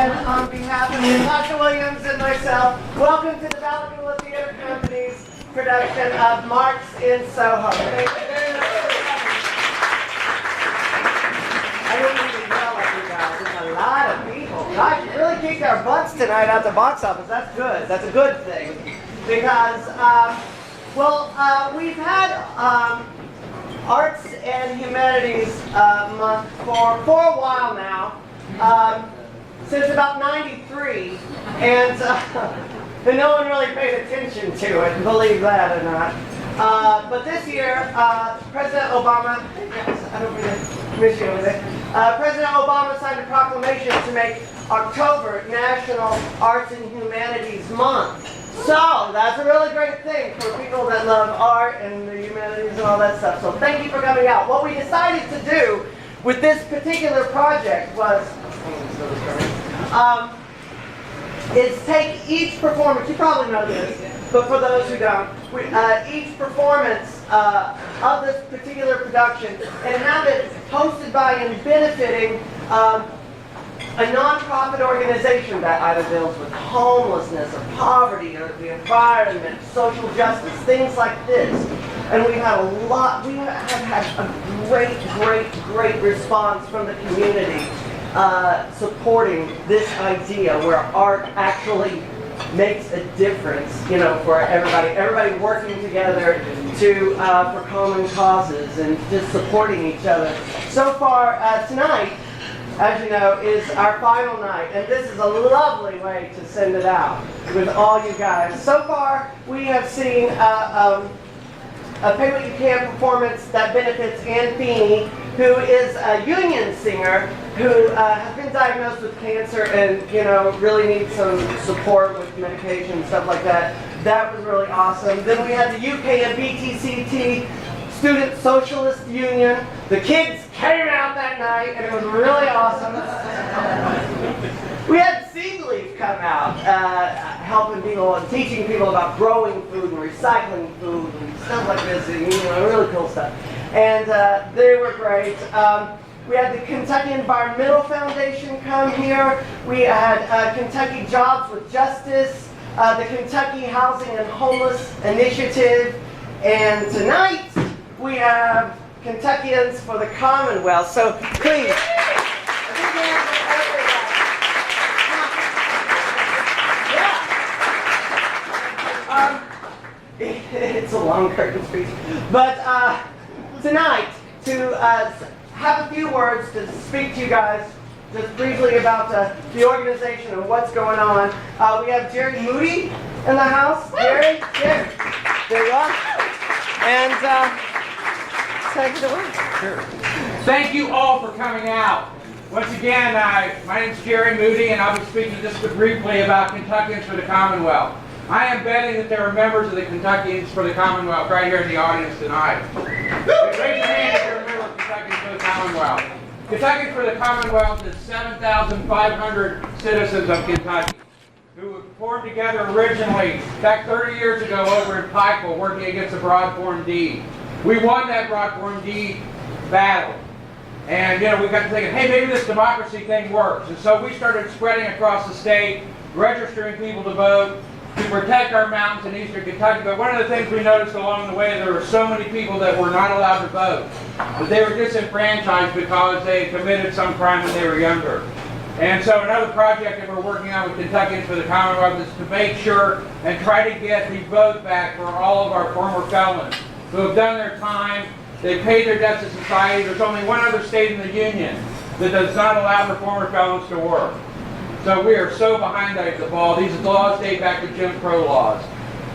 and on behalf of Natasha Williams and myself, welcome to the Valagula Theater Company's production of Marx in Soho. Thank you very much for coming. I didn't even yell at you guys. There's a lot of people. Gosh, you really kicked our butts tonight at the box office. That's good. That's a good thing. Because, we've had Arts and Humanities Month for a while now. Since about '93, and no one really paid attention to it, believe that or not. But this year, President Obama, I don't miss you over there. President Obama signed a proclamation to make October National Arts and Humanities Month. So that's a really great thing for people that love art and the humanities and all that stuff. So thank you for coming out. What we decided to do with this particular project was is take each performance, you probably know this, but for those who don't, each performance of this particular production and have it hosted by and benefiting a nonprofit organization that either deals with homelessness or poverty or the environment, social justice, things like this. And we have had a great response from the community supporting this idea where art actually makes a difference, for everybody working together for common causes and just supporting each other. So far, tonight, as you know, is our final night, and this is a lovely way to send it out with all you guys. So far, we have seen a Pay What You Can performance that benefits Ann Feeney, who is a union singer who has been diagnosed with cancer and really needs some support with medication and stuff like that. That was really awesome. Then we had the UK and BTCT Student Socialist Union. The kids came out that night and it was really awesome. We had Seed Leaf come out, helping people and teaching people about growing food and recycling food and stuff like this, and, really cool stuff. And they were great. We had the Kentucky Environmental Foundation come here. We had Kentucky Jobs with Justice, the Kentucky Housing and Homeless Initiative, and tonight we have Kentuckians for the Commonwealth. So please. It's a long curtain speech. But tonight, to have a few words to speak to you guys just briefly about the organization and what's going on. We have Jerry Moody in the house. Jerry, there you are. And take it away. Sure. Thank you all for coming out. Once again, my name is Jerry Moody, and I'll be speaking just briefly about Kentuckians for the Commonwealth. I am betting that there are members of the Kentuckians for the Commonwealth right here in the audience tonight. Raise your hand if you're a member of Kentuckians for the Commonwealth. Kentuckians for the Commonwealth is 7,500 citizens of Kentucky who were formed together originally back 30 years ago over in Pikeville working against the Broad Form D. We won that Broad Form D battle. And, we got to thinking, hey, maybe this democracy thing works. And so we started spreading across the state, registering people to vote, to protect our mountains in eastern Kentucky. But one of the things we noticed along the way, there were so many people that were not allowed to vote. That they were disenfranchised because they had committed some crime when they were younger. And so another project that we're working on with Kentuckians for the Commonwealth is to make sure and try to get the vote back for all of our former felons who have done their time. They paid their debts to society. There's only one other state in the Union that does not allow the former felons to work. So we are so behind the ball. These laws date back to Jim Crow laws.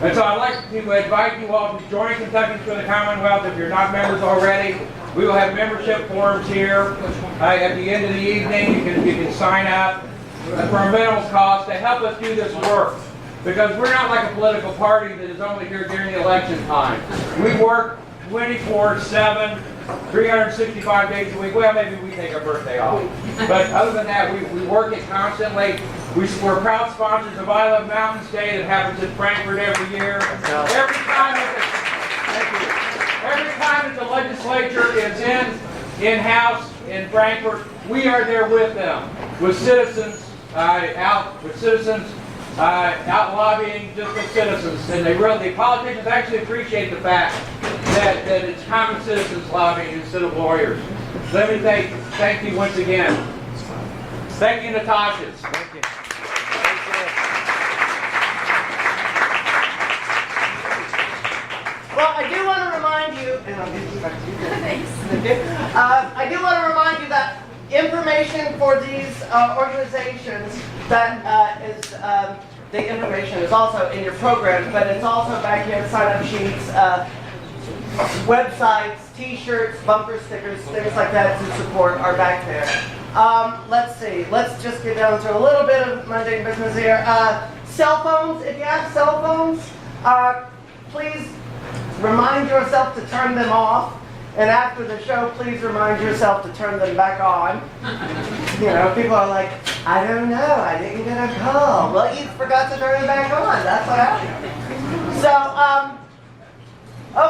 And so I'd like to invite you all to join Kentuckians for the Commonwealth if you're not members already. We will have membership forms here at the end of the evening. You can sign up for a minimal cost to help us do this work. Because we're not like a political party that is only here during the election time. We work 24/7, 365 days a week. Well, maybe we take our birthday off. But other than that, we work it constantly. We're proud sponsors of I Love Mountains Day that happens in Frankfurt every year. Every time that the legislature is in-house in Frankfurt, we are there with them, with citizens out with citizens, out lobbying just with citizens. And the politicians actually appreciate the fact that it's common citizens lobbying instead of lawyers. Let me thank you once again. Thank you, Natasha. Thank you. Well, I do want to remind you, and I'll give you back to you. Thanks. I do want to remind you that information for these organizations the information is also in your program, but it's also back here, sign-up sheets, websites, T-shirts, bumper stickers, things like that to support are back there. Let's see. Let's just get down to a little bit of mundane business here. Cell phones. If you have cell phones, please remind yourself to turn them off. And after the show, please remind yourself to turn them back on. You know, people are like, I don't know, I didn't get a call. Well, you forgot to turn it back on. That's what happened. So,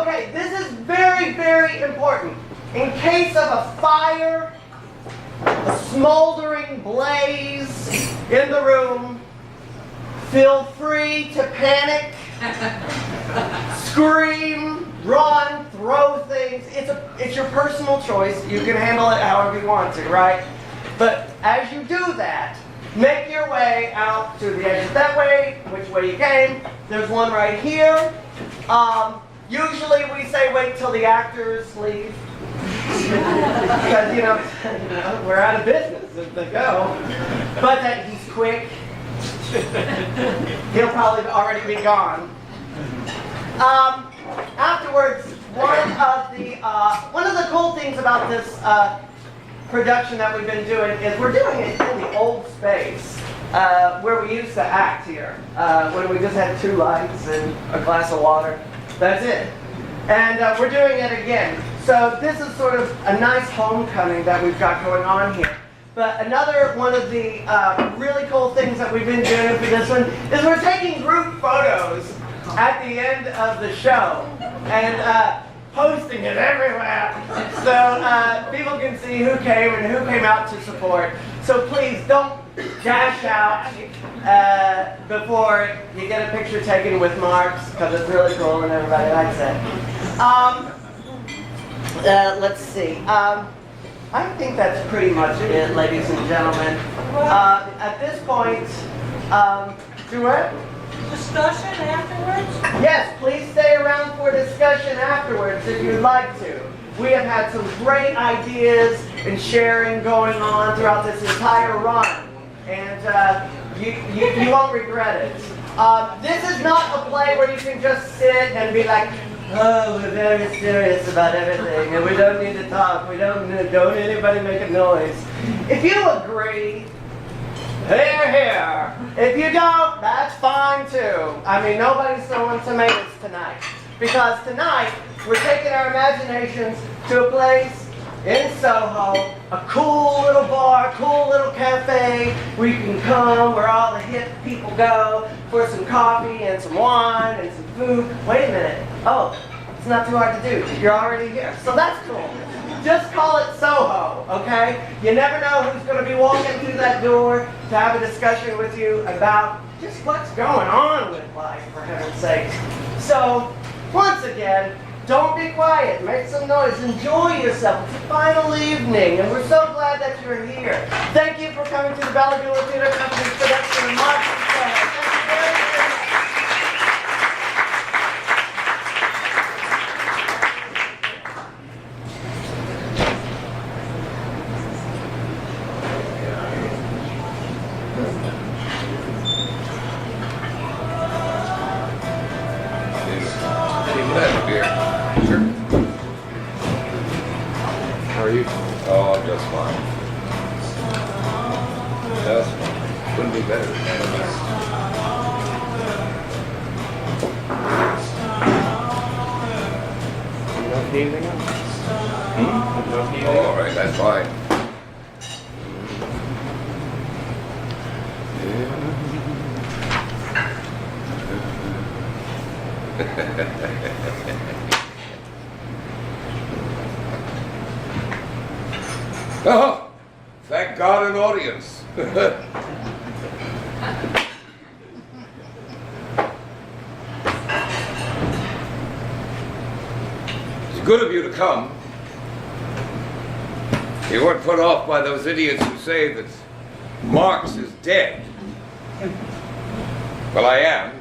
okay, this is very, very important. In case of a fire, a smoldering blaze in the room, feel free to panic, scream, run, throw things. It's your personal choice. You can handle it however you want to, right? But as you do that, make your way out to the exit that way, which way you came. There's one right here. Usually we say wait till the actors leave. Because, you know, we're out of business if they go. But that he's quick. He'll probably already be gone. Afterwards, one of the cool things about this production that we've been doing is we're doing it in the old space where we used to act here, when we just had 2 lights and a glass of water. That's it. And we're doing it again. So this is sort of a nice homecoming that we've got going on here. But another one of the really cool things that we've been doing for this one is we're taking group photos at the end of the show and posting it everywhere so people can see who came and who came out to support. So please don't dash out before you get a picture taken with Marx, because it's really cool and everybody likes it. Let's see. I think that's pretty much it, ladies and gentlemen. At this point, do what? Discussion afterwards? Yes, please stay around for discussion afterwards if you'd like to. We have had some great ideas and sharing going on throughout this entire run, and you won't regret it. This is not a play where you can just sit and be like, oh, we're very serious about everything, and we don't need to talk. Don't anybody make a noise. If you agree, here. If you don't, that's fine too. I mean, nobody's throwing tomatoes tonight. Because tonight, we're taking our imaginations to a place in Soho, a cool little bar, cool little cafe where you can come, where all the hip people go for some coffee and some wine and some food. Wait a minute. Oh, it's not too hard to do. You're already here. So that's cool. Just call it Soho, okay? You never know who's going to be walking through that door to have a discussion with you about just what's going on with life, for heaven's sake. So, once again, don't be quiet. Make some noise. Enjoy yourself. It's a final evening, and we're so glad that you're here. Thank you for coming to the Ballagula Theater Company's production of Marx and Soho. Thank you very much. How are you? Oh, I'm just fine. Just fine. Couldn't be better than that. You don't need anything else? You don't need Oh, anything all right, that's fine. Oh, thank God, an audience. It's good of you to come. You weren't put off by those idiots who say that Marx is dead. Well, I am.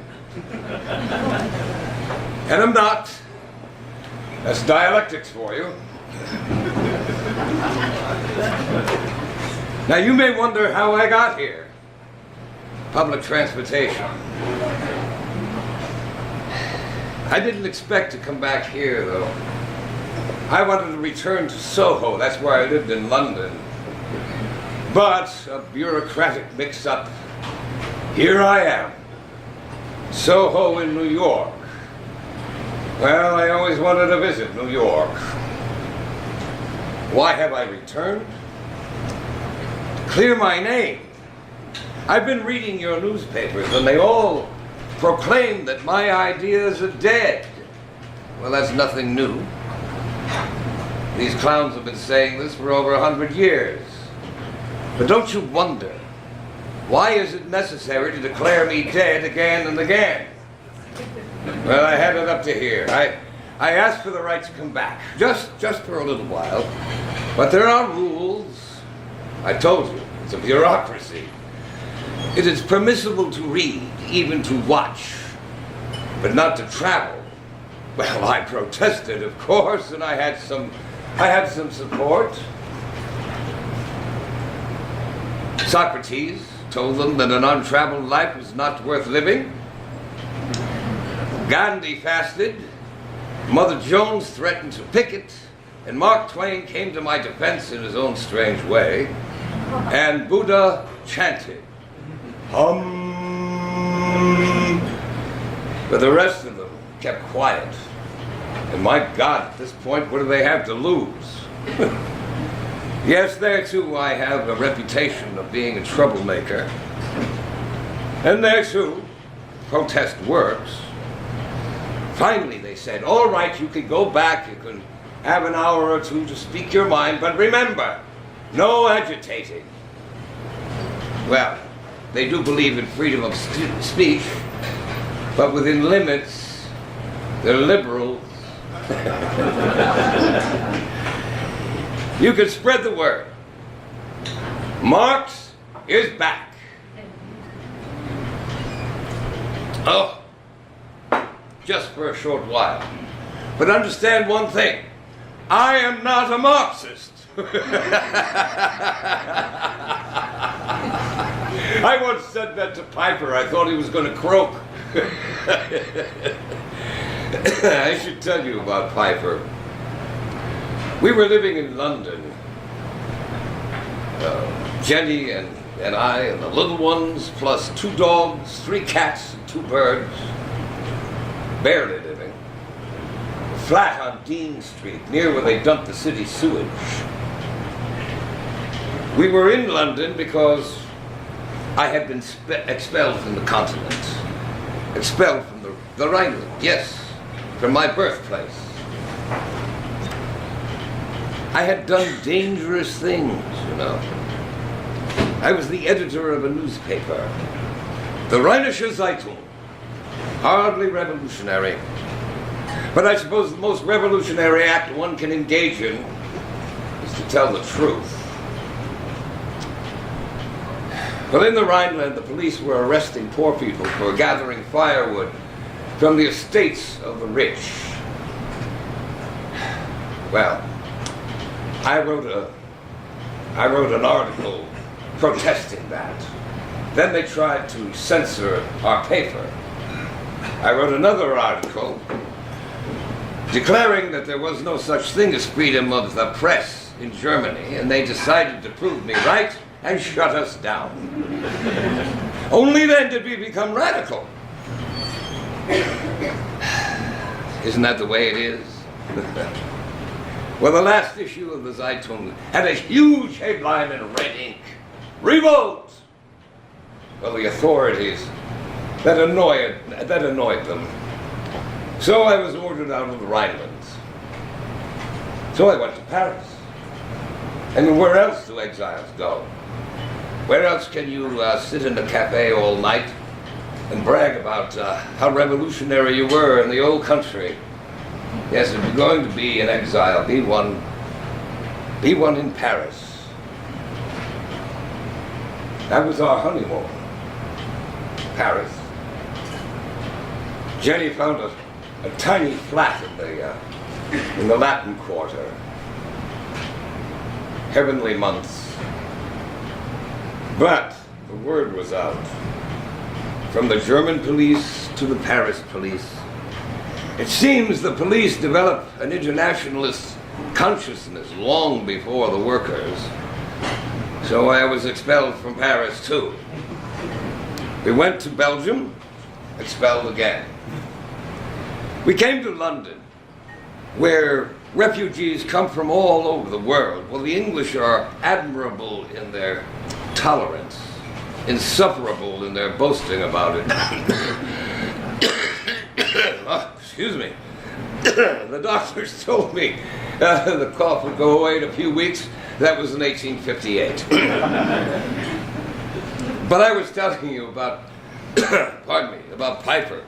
And I'm not. That's dialectics for you. Now, you may wonder how I got here. Public transportation. I didn't expect to come back here, though. I wanted to return to Soho. That's where I lived in London. But a bureaucratic mix-up. Here I am. Soho in New York. Well, I always wanted to visit New York. Why have I returned? To clear my name. I've been reading your newspapers, and they all proclaim that my ideas are dead. Well, that's nothing new. These clowns have been saying this for over 100 years. But don't you wonder, why is it necessary to declare me dead again and again? Well, I had it up to here. I asked for the right to come back, just for a little while. But there are rules. I told you, it's a bureaucracy. It is permissible to read, even to watch, but not to travel. Well, I protested, of course, and I had some support. Socrates told them that an untraveled life was not worth living. Gandhi fasted. Mother Jones threatened to picket, and Mark Twain came to my defense in his own strange way, and Buddha chanted, hum. But the rest of them kept quiet. And my God, at this point, what do they have to lose? Yes, there too I have a reputation of being a troublemaker. And there too, protest works. Finally, they said, all right, you can go back, you can have an hour or two to speak your mind, but remember, no agitating. Well, they do believe in freedom of speech, but within limits. They're liberals. You can spread the word. Marx is back. Oh, just for a short while. But understand one thing. I am not a Marxist. I once said that to Piper. I thought he was going to croak. I should tell you about Piper. We were living in London. Jenny and I and the little ones, plus 2 dogs, 3 cats, and 2 birds. Barely living. A flat on Dean Street, near where they dumped the city sewage. We were in London because I had been expelled from the continent. Expelled from the Rhineland, yes, from my birthplace. I had done dangerous things, you know. I was the editor of a newspaper, the Rheinische Zeitung. Hardly revolutionary. But I suppose the most revolutionary act one can engage in is to tell the truth. Well, in the Rhineland, the police were arresting poor people for gathering firewood from the estates of the rich. Well, I wrote an article protesting that. Then they tried to censor our paper. I wrote another article declaring that there was no such thing as freedom of the press in Germany, and they decided to prove me right and shut us down. Only then did we become radical. Isn't that the way it is? Well, the last issue of the Zeitung had a huge headline in red ink. Revolt! Well, the authorities, that annoyed them. So I was ordered out of the Rhinelands. So I went to Paris. And where else do exiles go? Where else can you sit in a cafe all night and brag about how revolutionary you were in the old country? Yes, if you're going to be in exile, be one in Paris. That was our honeymoon. Paris. Jenny found a tiny flat in the Latin Quarter. Heavenly months. But the word was out. From the German police to the Paris police. It seems the police developed an internationalist consciousness long before the workers. So I was expelled from Paris too. We went to Belgium, expelled again. We came to London, where refugees come from all over the world. Well, the English are admirable in their tolerance, insufferable in their boasting about it. Oh, excuse me. The doctors told me the cough would go away in a few weeks. That was in 1858. But I was telling you about, about Piper.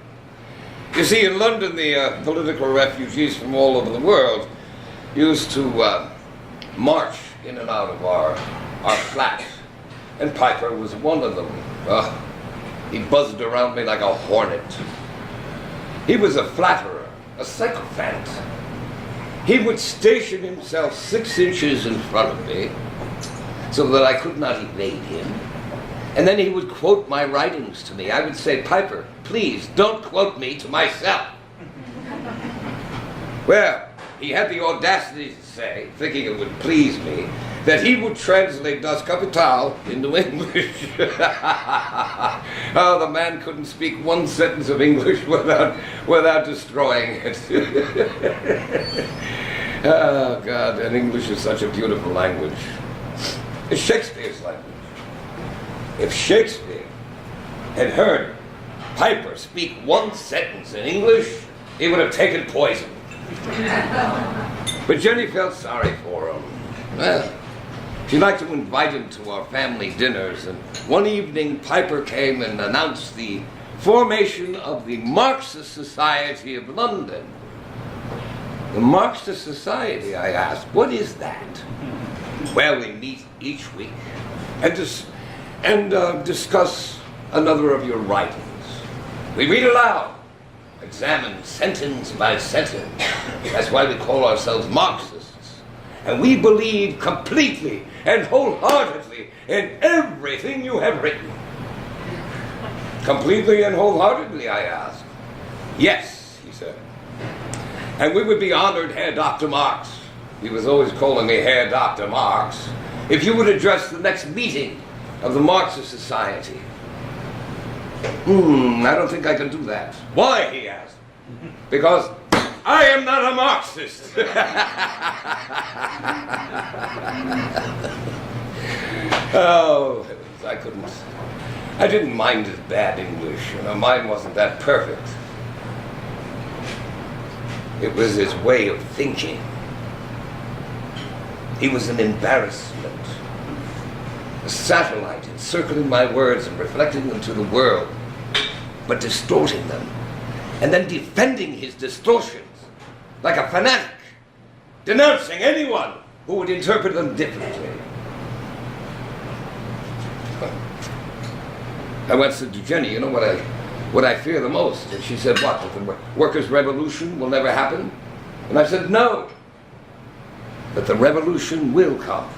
You see, in London, the political refugees from all over the world used to march in and out of our flat. And Piper was one of them. He buzzed around me like a hornet. He was a flatterer, a sycophant. He would station himself 6 inches in front of me so that I could not evade him. And then he would quote my writings to me. I would say, Piper, please don't quote me to myself. Well, he had the audacity to say, thinking it would please me, that he would translate Das Kapital into English. Oh, the man couldn't speak one sentence of English without destroying it. Oh, God, and English is such a beautiful language. It's Shakespeare's language. If Shakespeare had heard Piper speak one sentence in English, he would have taken poison. But Jenny felt sorry for him. Well, she liked to invite him to our family dinners, and one evening Piper came and announced the formation of the Marxist Society of London. The Marxist Society, I asked, what is that? Well, we meet each week and discuss another of your writings. We read aloud, examine sentence by sentence. That's why we call ourselves Marxists. And we believe completely and wholeheartedly in everything you have written. Completely and wholeheartedly, I asked. Yes, he said. And we would be honored, Herr Dr. Marx. He was always calling me Herr Dr. Marx. If you would address the next meeting of the Marxist Society. I don't think I can do that. Why, he asked. Because I am not a Marxist. Oh, I didn't mind his bad English. Mine wasn't that perfect. It was his way of thinking. He was an embarrassment. A satellite encircling my words and reflecting them to the world, but distorting them, and then defending his distortions like a fanatic, denouncing anyone who would interpret them differently. I once said to Jenny, you know what I fear the most? And she said, what, that the workers' revolution will never happen? And I said, no, that the revolution will come.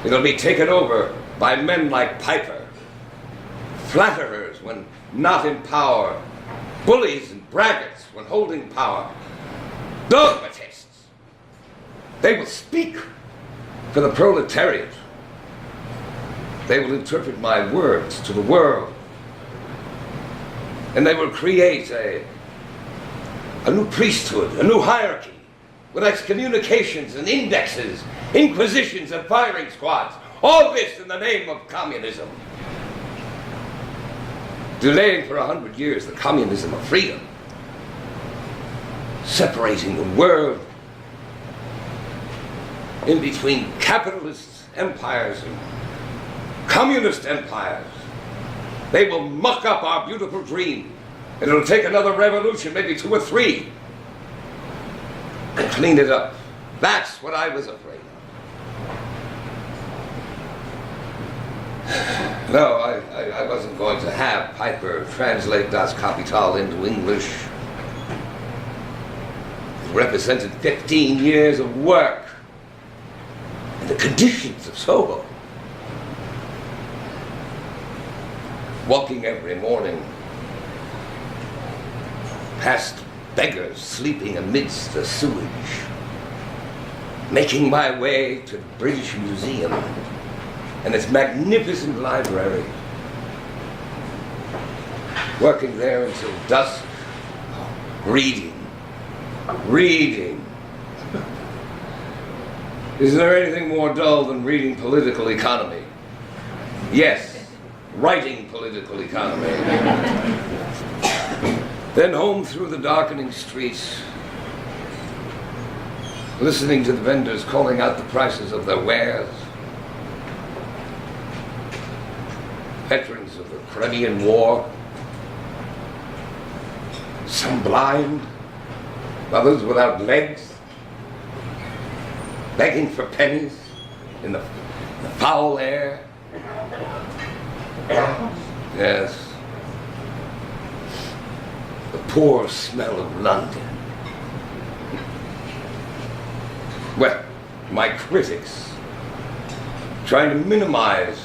It'll be taken over by men like Piper, flatterers when not in power, bullies and braggarts when holding power, dogmatists. They will speak for the proletariat. They will interpret my words to the world. And they will create a new priesthood, a new hierarchy, with excommunications and indexes, inquisitions and firing squads. All this in the name of communism. Delaying for 100 years the communism of freedom. Separating the world in between capitalist empires and Communist empires. They will muck up our beautiful dream. And it'll take another revolution, maybe 2 or 3, to clean it up. That's what I was afraid of. No, I wasn't going to have Piper translate Das Kapital into English. It represented 15 years of work and the conditions of Soho. Walking every morning past beggars sleeping amidst the sewage, making my way to the British Museum and its magnificent library, working there until dusk, reading. Is there anything more dull than reading political economy? Yes, writing political economy. Then home through the darkening streets, listening to the vendors calling out the prices of their wares. Veterans of the Crimean War, some blind, others without legs, begging for pennies in the foul air. Yes. The poor smell of London. Well, my critics, trying to minimize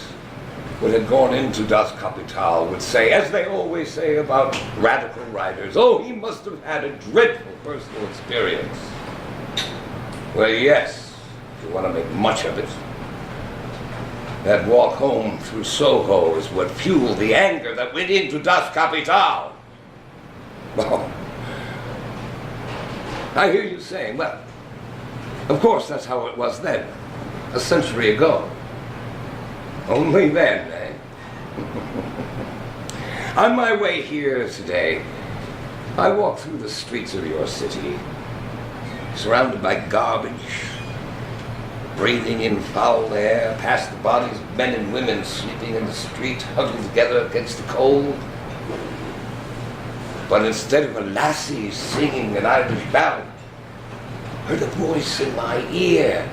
what had gone into Das Kapital, would say, as they always say about radical writers, oh, he must have had a dreadful personal experience. Well, yes, if you want to make much of it. That walk home through Soho is what fueled the anger that went into Das Kapital. Well, I hear you saying, well, of course that's how it was then, a century ago. Only then, eh? On my way here today, I walked through the streets of your city, surrounded by garbage, breathing in foul air, past the bodies of men and women sleeping in the street, huddled together against the cold. But instead of a lassie singing an Irish ballad, I heard a voice in my ear.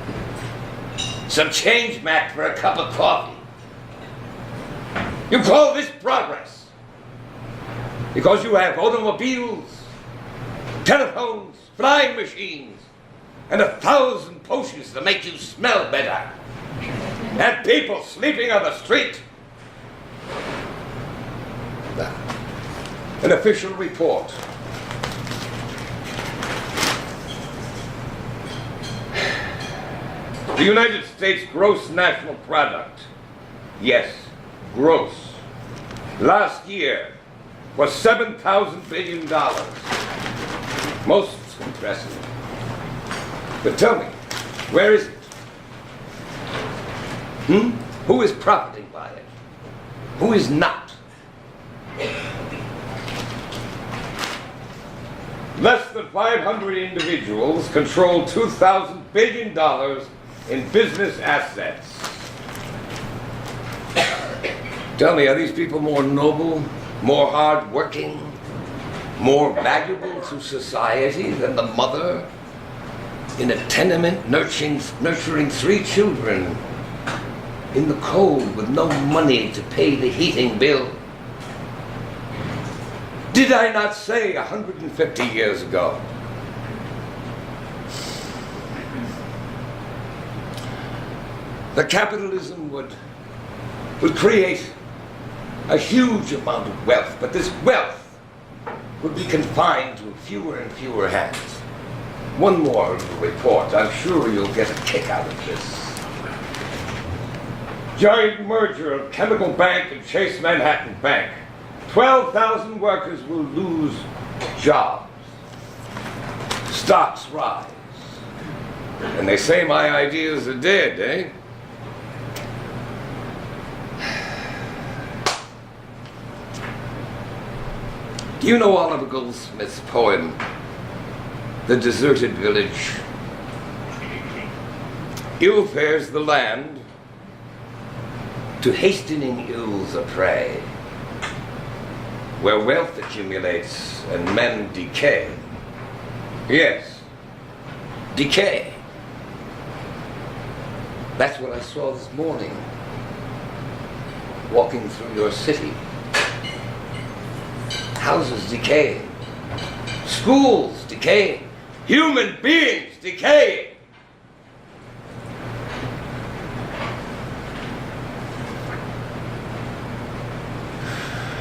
Some change, Mac, for a cup of coffee. You call this progress? Because you have automobiles, telephones, flying machines, and 1,000 potions to make you smell better. And people sleeping on the street. Now, an official report. The United States gross national product, yes, gross, last year was $7,000 billion. Most impressive. But tell me, where is it? Who is profiting by it? Who is not? Less than 500 individuals control $2,000 billion in business assets. Tell me, are these people more noble, more hard-working, more valuable to society than the mother in a tenement nurturing 3 children in the cold with no money to pay the heating bill? Did I not say 150 years ago? That capitalism would create a huge amount of wealth, but this wealth would be confined to fewer and fewer hands. One more little report. I'm sure you'll get a kick out of this. Giant merger of Chemical Bank and Chase Manhattan Bank. 12,000 workers will lose jobs. Stocks rise. And they say my ideas are dead, eh? Do you know Oliver Goldsmith's poem, The Deserted Village? Ill fares the land to hastening ills a prey, where wealth accumulates and men decay. Yes, decay. That's what I saw this morning, walking through your city. Houses decaying, schools decaying, human beings decaying.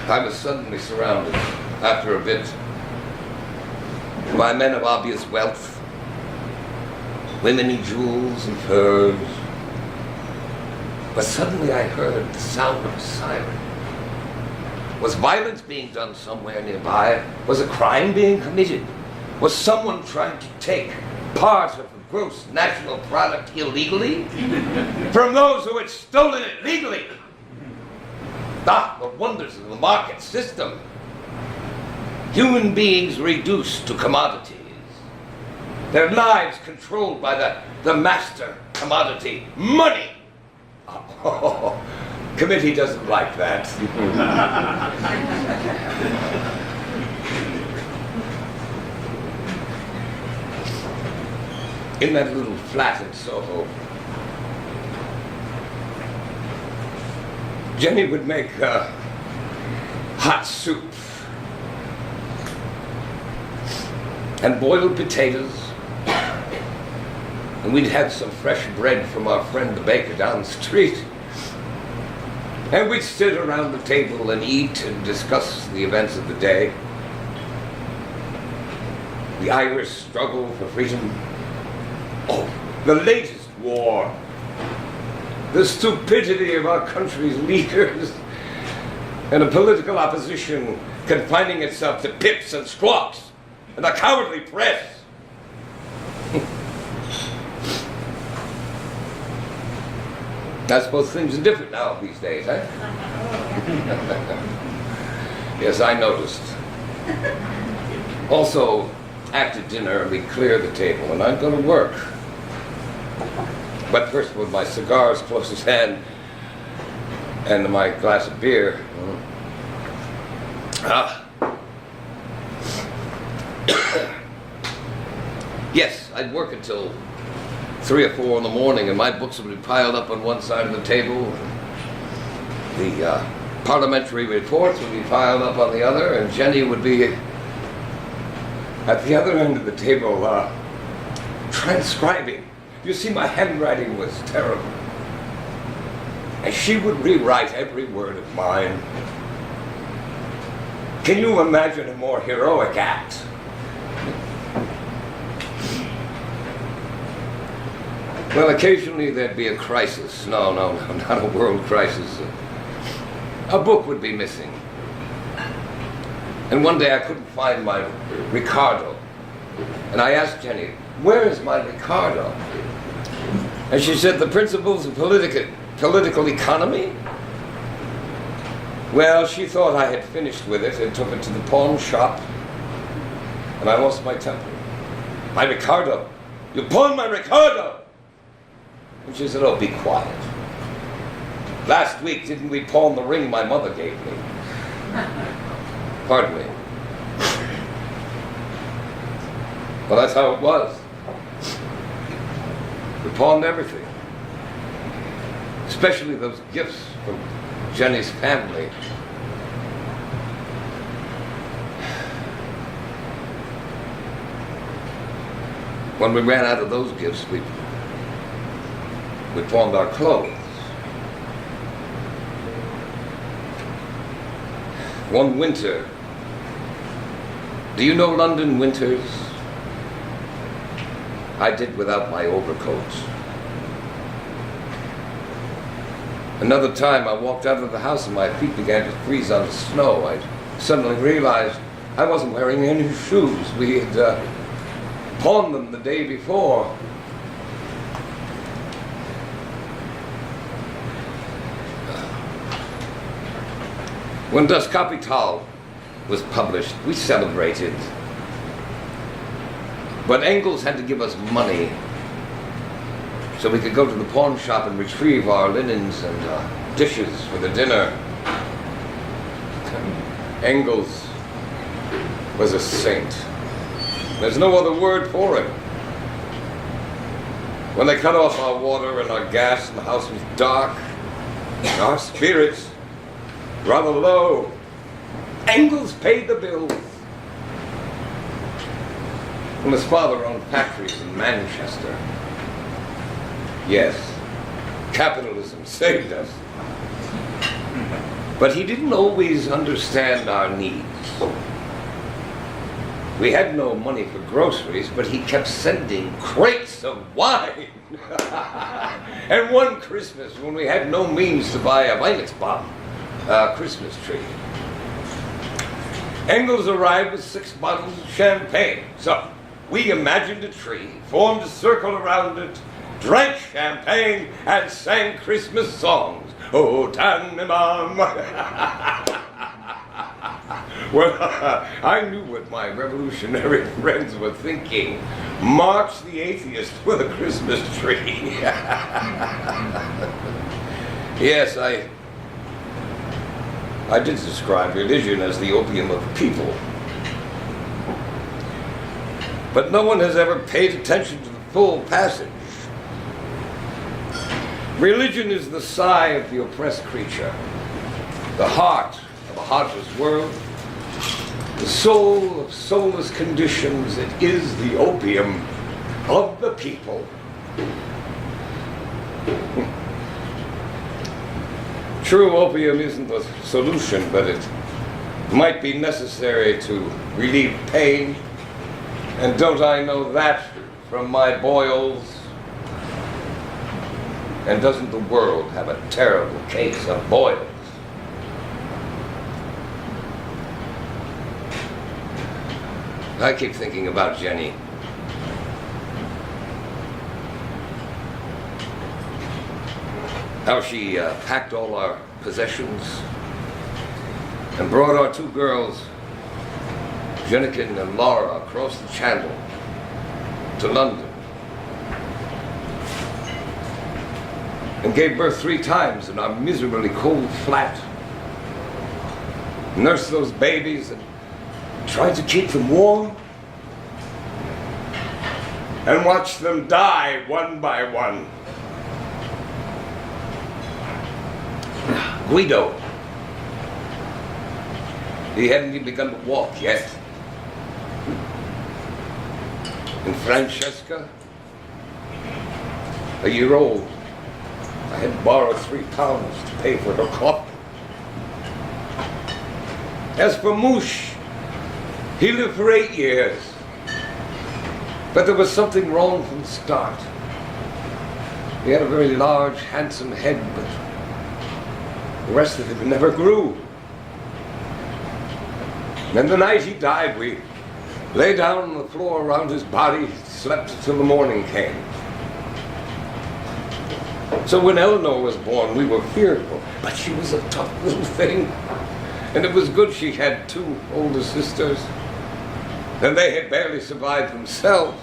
I was suddenly surrounded, after a bit, by men of obvious wealth, women in jewels and furs. But suddenly I heard the sound of a siren. Was violence being done somewhere nearby? Was a crime being committed? Was someone trying to take part of the gross national product illegally from those who had stolen it legally? Ah, the wonders of the market system. Human beings reduced to commodities. Their lives controlled by the master commodity, money. Oh, committee doesn't like that. In that little flat in Soho, Jenny would make hot soup and boiled potatoes, and we'd have some fresh bread from our friend the baker down the street, and we'd sit around the table and eat and discuss the events of the day, the Irish struggle for freedom, oh, the latest war, the stupidity of our country's leaders, and a political opposition confining itself to pips and squawks, and a cowardly press. I suppose things are different now these days, eh? Yes, I noticed. Also, after dinner, we clear the table, and I'm going to work. But first, with my cigars close at hand and my glass of beer. Yes, I'd work until 3 or 4 in the morning, and my books would be piled up on one side of the table. The parliamentary reports would be piled up on the other, and Jenny would be at the other end of the table transcribing. You see, my handwriting was terrible. And she would rewrite every word of mine. Can you imagine a more heroic act? Well, occasionally there'd be a crisis. No, not a world crisis. A book would be missing. And one day I couldn't find my Ricardo. And I asked Jenny, where is my Ricardo? And she said, the principles of political economy? Well, she thought I had finished with it and took it to the pawn shop. And I lost my temper. My Ricardo! You pawned my Ricardo! And she said, oh, be quiet. Last week, didn't we pawn the ring my mother gave me? Pardon me. Well, that's how it was. We pawned everything. Especially those gifts from Jenny's family. When we ran out of those gifts, we pawned our clothes. One winter, do you know London winters? I did without my overcoat. Another time I walked out of the house and my feet began to freeze on the snow. I suddenly realized I wasn't wearing any shoes. We had pawned them the day before. When Das Kapital was published, we celebrated. But Engels had to give us money so we could go to the pawn shop and retrieve our linens and dishes for the dinner. Engels was a saint. There's no other word for it. When they cut off our water and our gas and the house was dark, our spirits rather low, Engels paid the bills. When his father owned factories in Manchester, yes, capitalism saved us. But he didn't always understand our needs. We had no money for groceries, but he kept sending crates of wine. And one Christmas, when we had no means to buy a Weihnachtsbaum, a Christmas tree, Engels arrived with 6 bottles of champagne. So we imagined a tree, formed a circle around it, drank champagne, and sang Christmas songs. Oh, Tannenbaum. Well, I knew what my revolutionary friends were thinking. Marx the atheist with a Christmas tree. Yes, I did describe religion as the opium of the people. But no one has ever paid attention to the full passage. Religion is the sigh of the oppressed creature, the heart of a heartless world, the soul of soulless conditions. It is the opium of the people. True opium isn't the solution, but it might be necessary to relieve pain. And don't I know that from my boils? And doesn't the world have a terrible case of boils? I keep thinking about Jenny. How she packed all our possessions and brought our 2 girls, Jennikin and Laura, across the channel to London. And gave birth 3 times in our miserably cold flat. Nursed those babies and tried to keep them warm. And watched them die one by one. Guido. He hadn't even begun to walk yet. And Francesca, a year old. I had borrowed £3 to pay for her coffee. As for Moosh, he lived for 8 years. But there was something wrong from the start. He had a very large, handsome head, but the rest of it never grew. And the night he died, we lay down on the floor around his body, slept until the morning came. So when Eleanor was born, we were fearful, but she was a tough little thing. And it was good she had 2 older sisters, and they had barely survived themselves.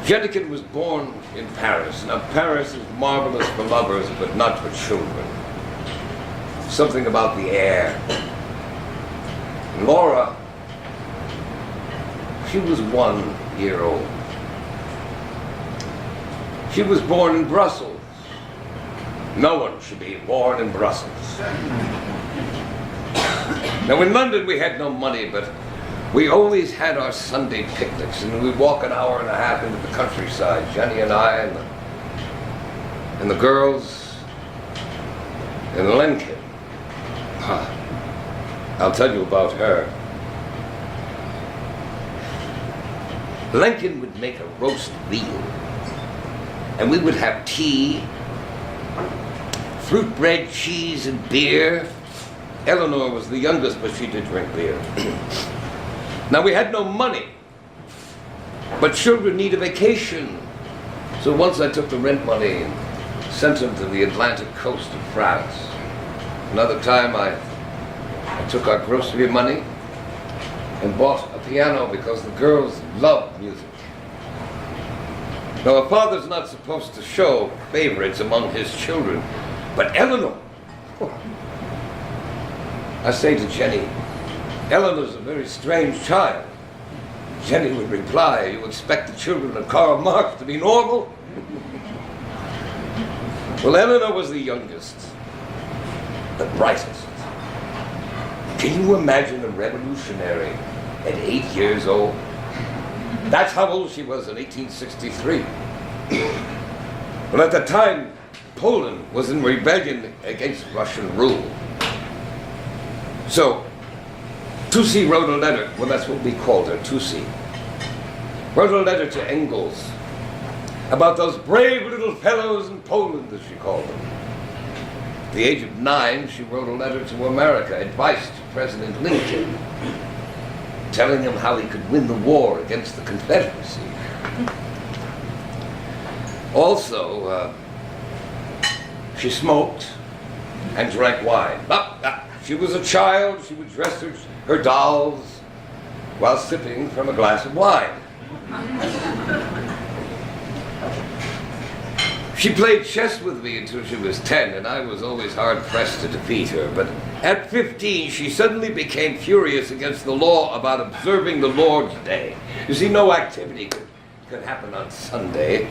Jennikin was born in Paris. Now, Paris is marvelous for lovers, but not for children. Something about the air. Laura, she was 1 year old. She was born in Brussels. No one should be born in Brussels. Now, in London, we had no money, but we always had our Sunday picnics, and we'd walk an hour and a half into the countryside, Jenny and I and the girls in Lincoln. I'll tell you about her. Lincoln would make a roast veal, and we would have tea, fruit bread, cheese, and beer. Eleanor was the youngest, but she did drink beer. Now, we had no money, but children need a vacation. So once I took the rent money and sent them to the Atlantic coast of France. Another time I took our grocery money and bought a piano because the girls loved music. Now, a father's not supposed to show favorites among his children, but Eleanor. I say to Jenny, Eleanor's a very strange child. Jenny would reply, you expect the children of Karl Marx to be normal? Well, Eleanor was the youngest, the brightest. Can you imagine a revolutionary at 8 years old? That's how old she was in 1863. But at the time, Poland was in rebellion against Russian rule. So, Tussi wrote a letter, well, that's what we called her, Tussi, wrote a letter to Engels about those brave little fellows in Poland, as she called them. At the age of 9, she wrote a letter to America, advice to President Lincoln, telling him how he could win the war against the Confederacy. Also, she smoked and drank wine. She was a child. She would dress her dolls while sipping from a glass of wine. She played chess with me until she was 10, and I was always hard-pressed to defeat her. But at 15, she suddenly became furious against the law about observing the Lord's Day. You see, no activity could happen on Sunday.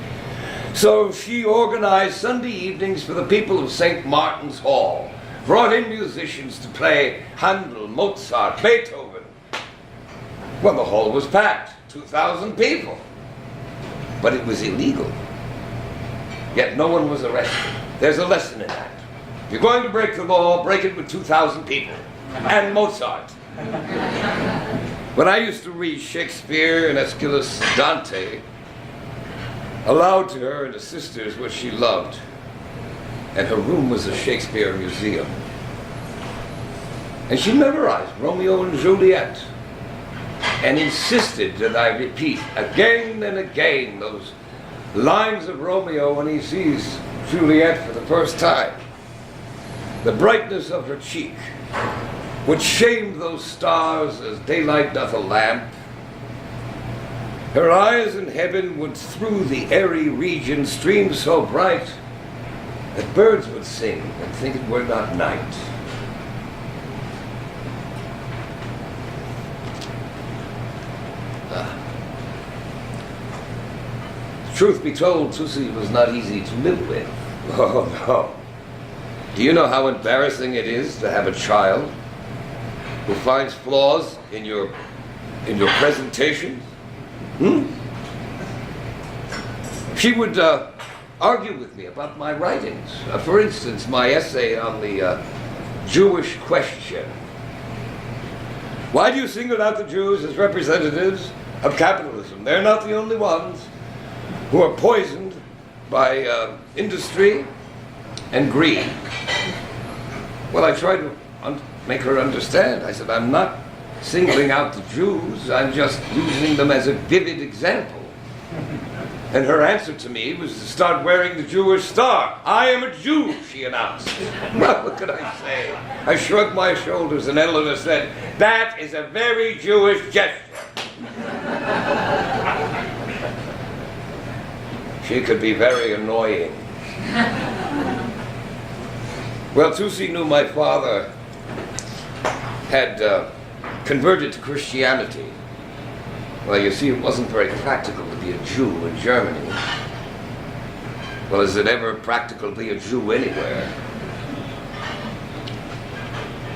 So she organized Sunday evenings for the people of St. Martin's Hall, brought in musicians to play Handel, Mozart, Beethoven. Well, the hall was packed, 2,000 people. But it was illegal. Yet no one was arrested. There's a lesson in that. If you're going to break the law, break it with 2,000 people. And Mozart. When I used to read Shakespeare and Aeschylus, Dante, aloud to her and the sisters what she loved, and her room was a Shakespeare museum. And she memorized Romeo and Juliet and insisted that I repeat again and again those lines of Romeo when he sees Juliet for the first time. The brightness of her cheek would shame those stars as daylight doth a lamp. Her eyes in heaven would through the airy region stream so bright that birds would sing and think it were not night. Truth be told, Tussi was not easy to live with. Oh, no. Do you know how embarrassing it is to have a child who finds flaws in your presentations? She would argue with me about my writings. For instance, my essay on the Jewish question. Why do you single out the Jews as representatives of capitalism? They're not the only ones who are poisoned by industry and greed. Well, I tried to make her understand. I said, I'm not singling out the Jews, I'm just using them as a vivid example. And her answer to me was to start wearing the Jewish star. I am a Jew, she announced. Well, what could I say? I shrugged my shoulders and Eleanor said, that is a very Jewish gesture. She could be very annoying. Well, Tussi knew my father had converted to Christianity. Well, you see, it wasn't very practical to be a Jew in Germany. Well, is it ever practical to be a Jew anywhere?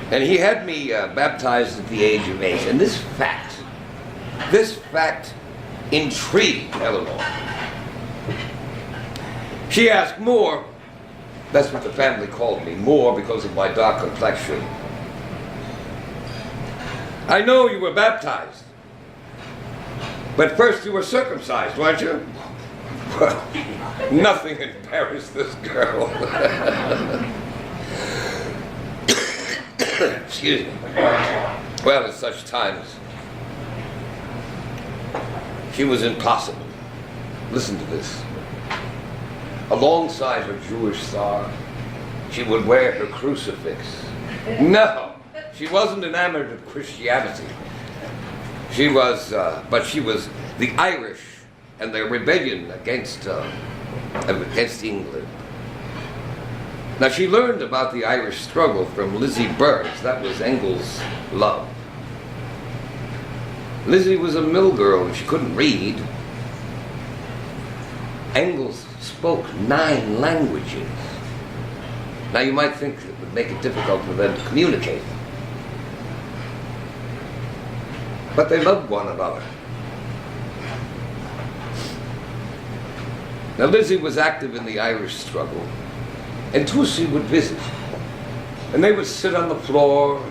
And he had me baptized at the age of 8. And this fact intrigued Eleanor. She asked more, that's what the family called me, more because of my dark complexion. I know you were baptized, but first you were circumcised, weren't you? Well, nothing embarrassed this girl. Excuse me. Well, at such times, she was impossible. Listen to this. Alongside her Jewish star, she would wear her crucifix. No, she wasn't enamored of Christianity. She was, but she was the Irish and their rebellion against England. Now, she learned about the Irish struggle from Lizzie Burns. That was Engels' love. Lizzie was a mill girl and she couldn't read. Engels spoke 9 languages. Now, you might think it would make it difficult for them to communicate. But they loved one another. Now, Lizzie was active in the Irish struggle, and Tussie would visit. And they would sit on the floor,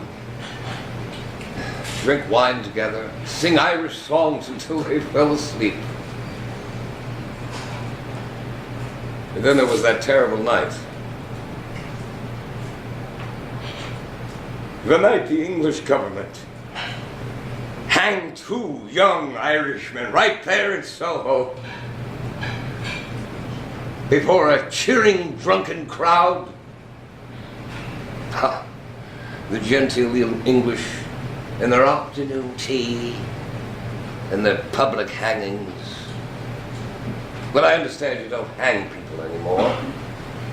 drink wine together, sing Irish songs until they fell asleep. And then there was that terrible night. The night the English government hanged 2 young Irishmen right there in Soho before a cheering, drunken crowd. The genteel English in their afternoon tea and their public hangings. But I understand you don't hang people anymore,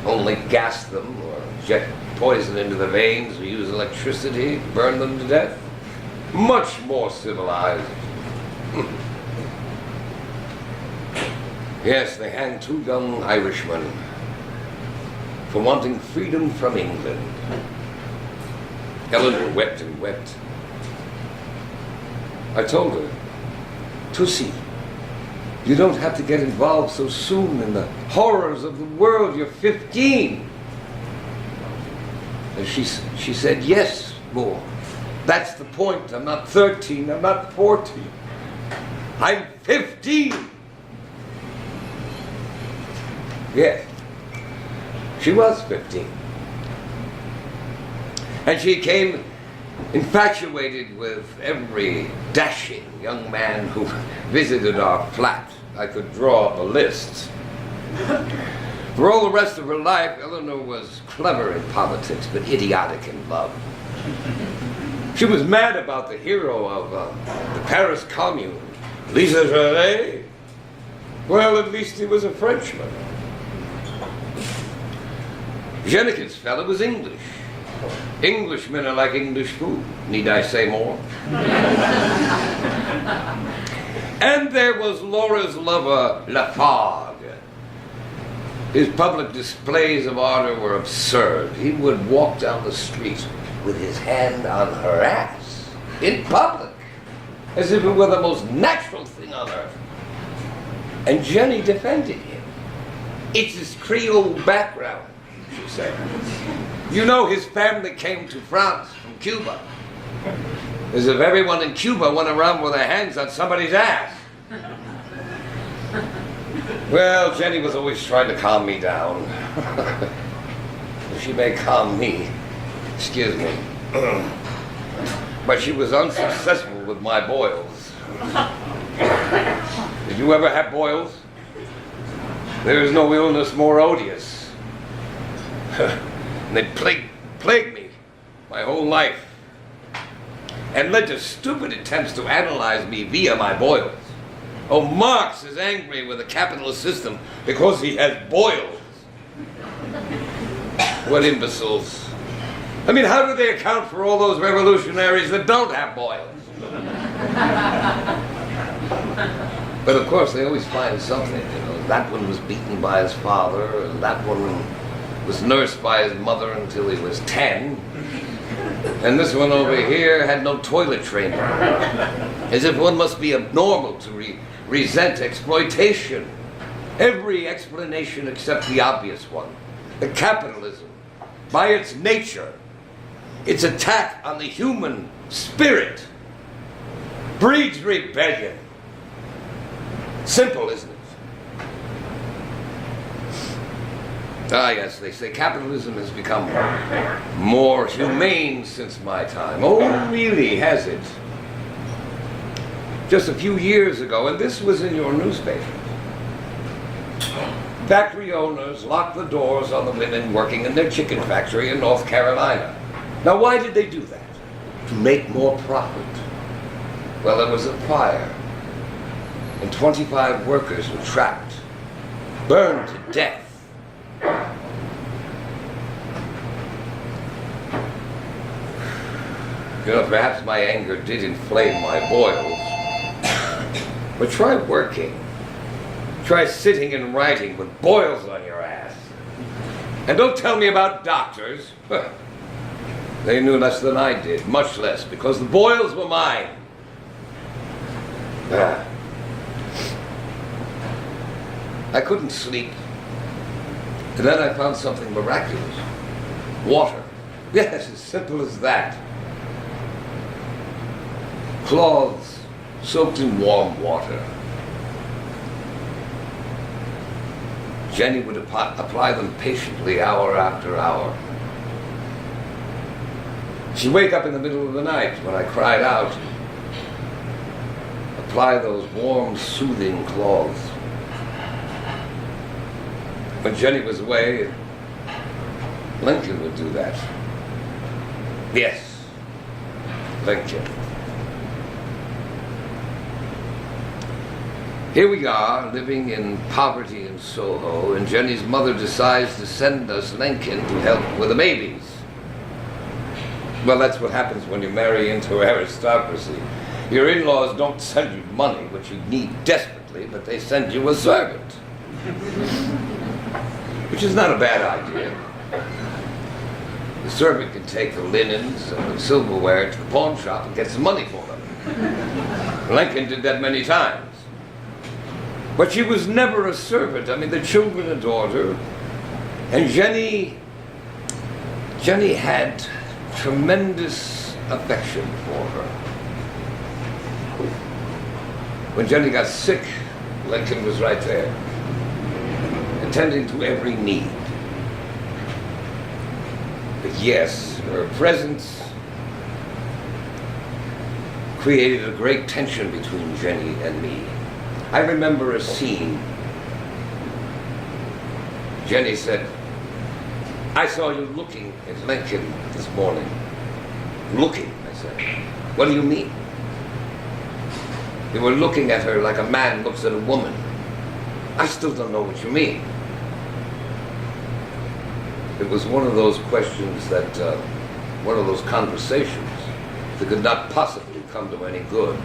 only gas them or inject poison into the veins or use electricity, burn them to death. Much more civilized. Yes, they hanged 2 young Irishmen for wanting freedom from England. Eleanor wept and wept. I told her, Tussie, you don't have to get involved so soon in the horrors of the world. You're 15. And she said, yes, Moore. That's the point. I'm not 13. I'm not 14. I'm 15. Yes. She was 15. And she came infatuated with every dashing young man who visited our flat. I could draw up a list. For all the rest of her life, Eleanor was clever in politics, but idiotic in love. She was mad about the hero of the Paris Commune, Lisa Jolet. Well, at least he was a Frenchman. Jennikin's fellow was English. Englishmen are like English food. Need I say more? And there was Laura's lover, Lafargue. His public displays of ardor were absurd. He would walk down the street with his hand on her ass, in public, as if it were the most natural thing on earth. And Jenny defended him. It's his Creole background, she said. You know, his family came to France from Cuba. As if everyone in Cuba went around with their hands on somebody's ass. Well, Jenny was always trying to calm me down. She may calm me. Excuse me. But she was unsuccessful with my boils. Did you ever have boils? There is no illness more odious. And they plagued me my whole life. And led to stupid attempts to analyze me via my boils. Oh, Marx is angry with the capitalist system because he has boils. What imbeciles. I mean, how do they account for all those revolutionaries that don't have boils? But of course, they always find something. You know, that one was beaten by his father, and that one was nursed by his mother until he was 10. And this one over here had no toilet training. As if one must be abnormal to resent exploitation. Every explanation except the obvious one. The capitalism, by its nature, its attack on the human spirit, breeds rebellion. Simple, isn't it? Ah, yes, they say capitalism has become more humane since my time. Oh, really, has it? Just a few years ago, and this was in your newspaper, factory owners locked the doors on the women working in their chicken factory in North Carolina. Now, why did they do that? To make more profit. Well, there was a fire. and 25 workers were trapped, burned to death. You know, perhaps my anger did inflame my boils, but try working. Try sitting and writing with boils on your ass. And don't tell me about doctors. They knew less than I did, much less, because the boils were mine. I couldn't sleep. And then I found something miraculous. Water. Yes, as simple as that. Cloths soaked in warm water. Jenny would apply them patiently hour after hour. She'd wake up in the middle of the night when I cried out, apply those warm, soothing cloths. When Jenny was away, Lincoln would do that. Yes, Lincoln. Here we are, living in poverty in Soho, and Jenny's mother decides to send us Lincoln to help with the babies. Well, that's what happens when you marry into aristocracy. Your in-laws don't send you money, which you need desperately, but they send you a servant. Which is not a bad idea. The servant can take the linens and the silverware to the pawn shop and get some money for them. Lincoln did that many times. But she was never a servant. I mean, the children adored her. And Jenny had tremendous affection for her. When Jenny got sick, Lincoln was right there, attending to every need. But yes, her presence created a great tension between Jenny and me. I remember a scene. Jenny said, I saw you looking at Lincoln this morning. Looking, I said. What do you mean? You were looking at her like a man looks at a woman. I still don't know what you mean. It was one of those questions that, one of those conversations that could not possibly come to any good.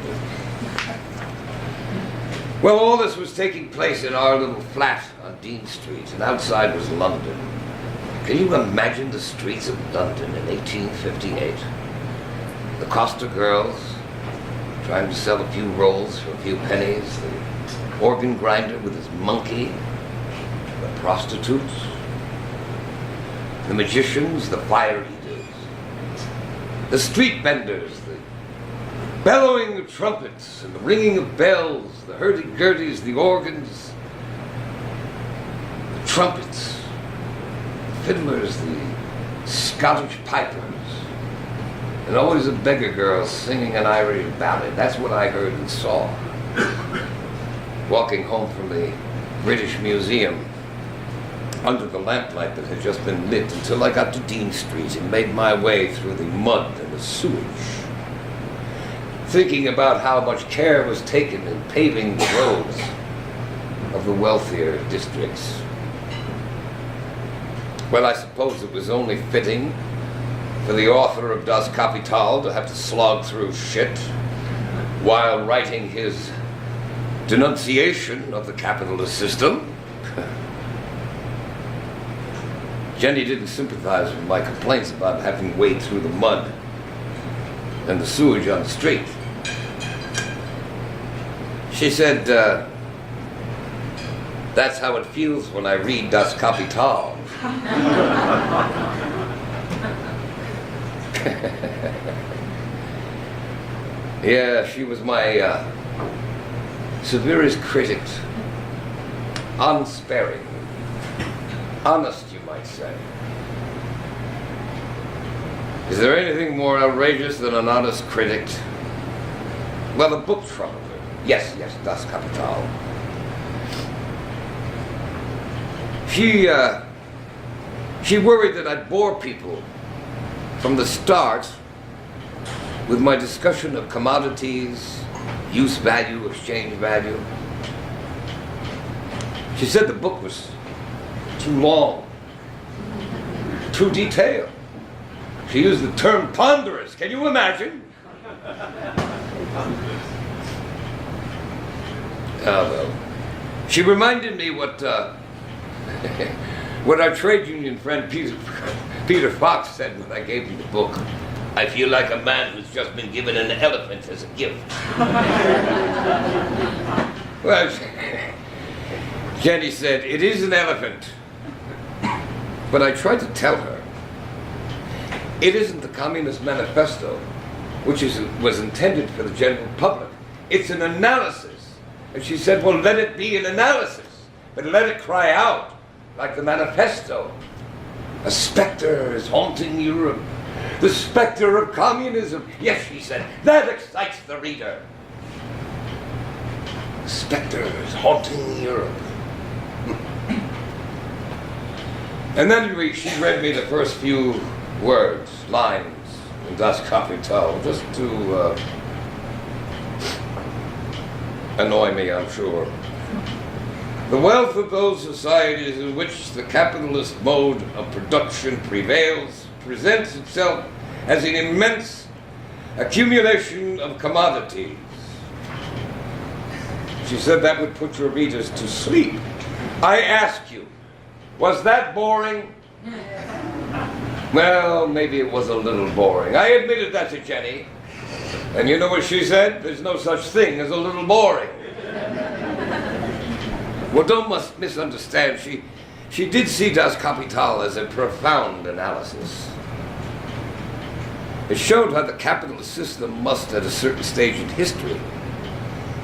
Well, all this was taking place in our little flat on Dean Street, and outside was London. Can you imagine the streets of London in 1858? The Coster girls trying to sell a few rolls for a few pennies, the organ grinder with his monkey, the prostitutes, the magicians, the fire eaters, the street vendors, the bellowing of trumpets and the ringing of bells, the hurdy-gurdies, the organs, the trumpets, the fiddlers, the Scottish pipers, and always a beggar girl singing an Irish ballad. That's what I heard and saw. Walking home from the British Museum under the lamplight that had just been lit until I got to Dean Street and made my way through the mud and the sewage, thinking about how much care was taken in paving the roads of the wealthier districts. Well, I suppose it was only fitting for the author of Das Kapital to have to slog through shit while writing his denunciation of the capitalist system. Jenny didn't sympathize with my complaints about having to wade through the mud and the sewage on the street. She said, that's how it feels when I read Das Kapital. Yeah, she was my severest critic. Unsparing. Honest, you might say. Is there anything more outrageous than an honest critic? Well, the book troubled her. Yes, Das Kapital. She worried that I'd bore people from the start with my discussion of commodities, use value, exchange value. She said the book was too long, too detailed. She used the term ponderous. Can you imagine? Well, she reminded me what what our trade union friend Peter Fox said when I gave him the book. I feel like a man who's just been given an elephant as a gift. Well, Jenny said, it is an elephant. But I tried to tell her, it isn't the Communist Manifesto, which was intended for the general public. It's an analysis. And she said, well, let it be an analysis, but let it cry out like the manifesto. A specter is haunting Europe. The specter of communism. Yes, she said, that excites the reader. The specter is haunting Europe. And then she read me the first few words, lines in Das Kapital, just to annoy me, I'm sure. The wealth of those societies in which the capitalist mode of production prevails presents itself as an immense accumulation of commodities. She said that would put your readers to sleep. I ask you, was that boring? Well, maybe it was a little boring. I admitted that to Jenny. And you know what she said? There's no such thing as a little boring. Well, don't misunderstand. She did see Das Kapital as a profound analysis. It showed how the capitalist system must, at a certain stage in history,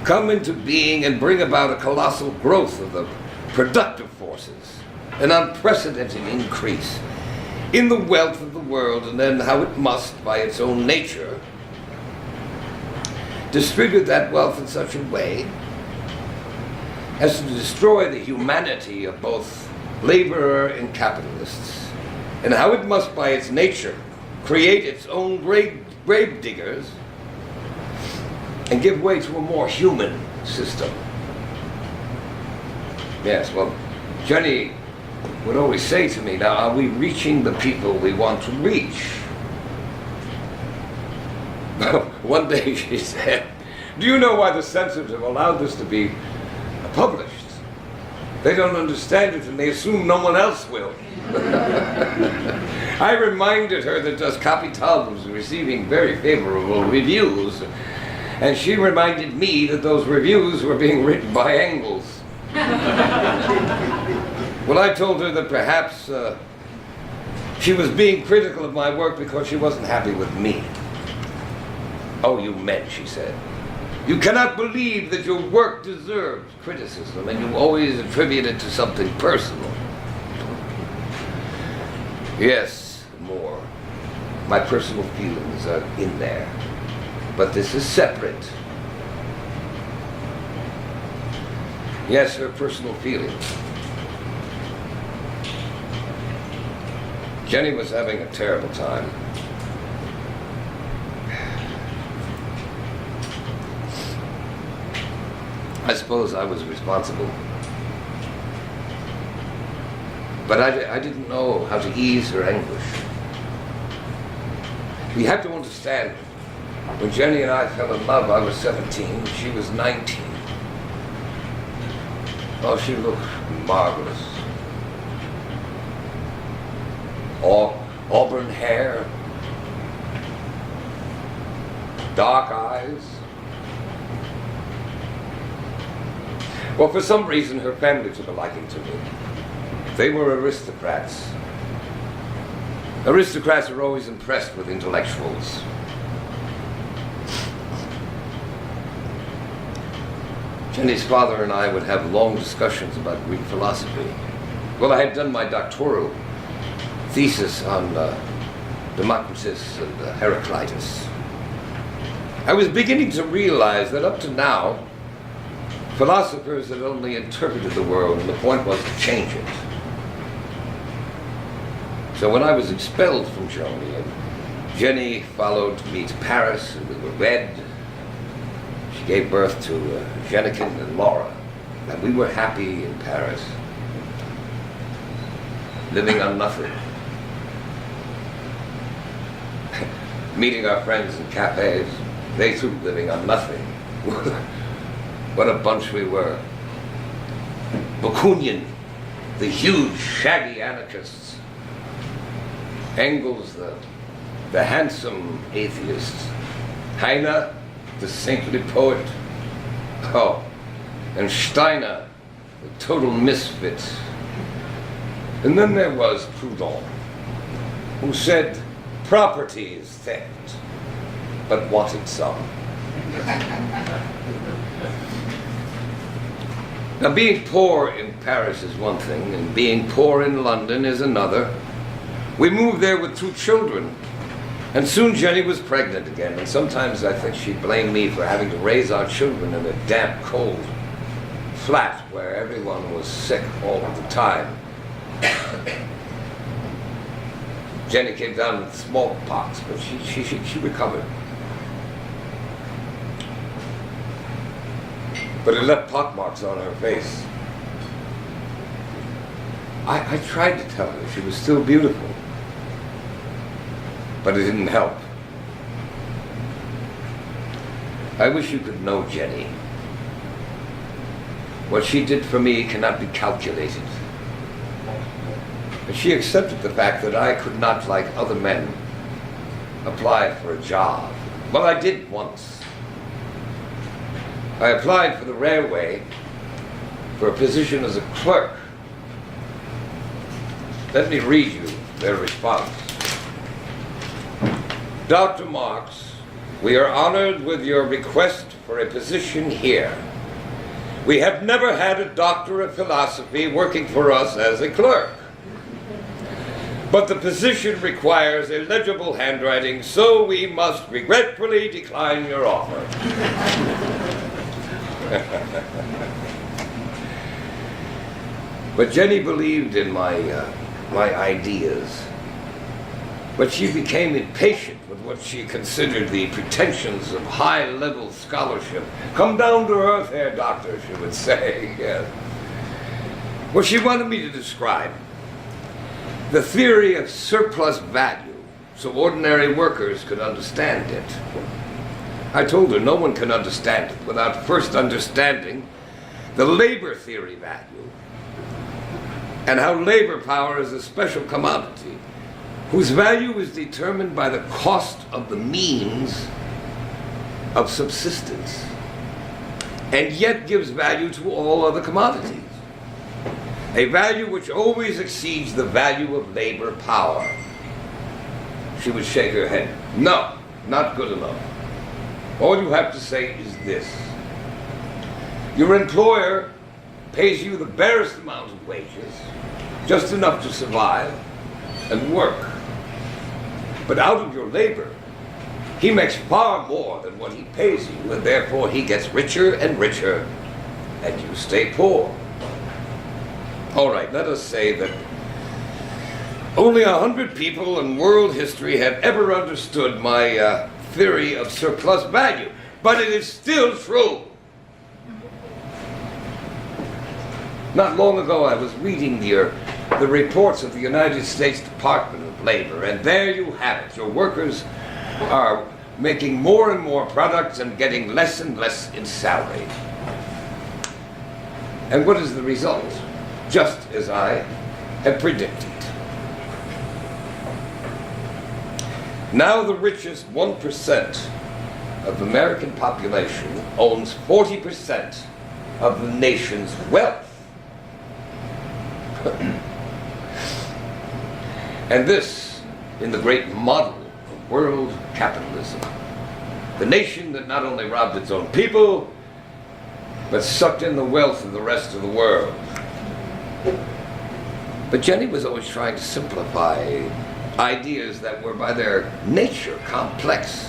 come into being and bring about a colossal growth of the productive forces, an unprecedented increase in the wealth of the world, and then how it must, by its own nature, distribute that wealth in such a way as to destroy the humanity of both laborer and capitalists, and how it must, by its nature, create its own grave diggers and give way to a more human system. Yes, well, Jenny would always say to me, now, are we reaching the people we want to reach? One day she said, do you know why the censors have allowed this to be published? They don't understand it and they assume no one else will. I reminded her that Das Kapital was receiving very favorable reviews, and she reminded me that those reviews were being written by Engels. Well, I told her that perhaps she was being critical of my work because she wasn't happy with me. Oh, you men, she said. You cannot believe that your work deserves criticism, and you always attribute it to something personal. Yes, more. My personal feelings are in there. But this is separate. Yes, her personal feelings. Jenny was having a terrible time. I suppose I was responsible. But I didn't know how to ease her anguish. You have to understand, when Jenny and I fell in love, I was 17, she was 19. Oh, she looked marvelous. Auburn hair, dark eyes. Well, for some reason, her family took a liking to me. They were aristocrats. Aristocrats are always impressed with intellectuals. Jenny's father and I would have long discussions about Greek philosophy. Well, I had done my doctoral thesis on Democritus and Heraclitus. I was beginning to realize that up to now, philosophers had only interpreted the world, and the point was to change it. So when I was expelled from Germany, and Jenny followed me to Paris, and we were wed, she gave birth to Jennikin and Laura. that we were happy in Paris, living on nothing, meeting our friends in cafes, they too living on nothing. What a bunch we were. Bakunin, the huge, shaggy anarchists. Engels, the handsome atheist. Heine, the saintly poet. Oh, and Steiner, the total misfit. And then there was Proudhon, who said property is theft, but wanted some. Now, being poor in Paris is one thing, and being poor in London is another. We moved there with 2 children, and soon Jenny was pregnant again, and sometimes I think she blamed me for having to raise our children in a damp, cold flat where everyone was sick all of the time. Jenny came down with smallpox, but she recovered. But it left pockmarks on her face. I tried to tell her she was still beautiful, but it didn't help. I wish you could know Jenny. What she did for me cannot be calculated. But she accepted the fact that I could not, like other men, apply for a job. Well, I did once. I applied for the railway for a position as a clerk. Let me read you their response. Dr. Marx, we are honored with your request for a position here. We have never had a doctor of philosophy working for us as a clerk. But the position requires illegible handwriting, so we must regretfully decline your offer. But Jenny believed in my ideas. But she became impatient with what she considered the pretensions of high-level scholarship. Come down to earth here, doctor, she would say. Yes. Well, she wanted me to describe the theory of surplus value so ordinary workers could understand it. I told her no one can understand it without first understanding the labor theory value and how labor power is a special commodity whose value is determined by the cost of the means of subsistence and yet gives value to all other commodities. A value which always exceeds the value of labor power. She would shake her head. No, not good enough. All you have to say is this. Your employer pays you the barest amount of wages, just enough to survive and work. But out of your labor, he makes far more than what he pays you, and therefore he gets richer and richer, and you stay poor. All right, let us say that only 100 people in world history have ever understood my theory of surplus value, but it is still true. Not long ago, I was reading the reports of the United States Department of Labor, and there you have it. Your workers are making more and more products and getting less and less in salary. And what is the result? Just as I had predicted. Now the richest 1% of the American population owns 40% of the nation's wealth. And this in the great model of world capitalism. The nation that not only robbed its own people, but sucked in the wealth of the rest of the world. But Jenny was always trying to simplify ideas that were by their nature complex.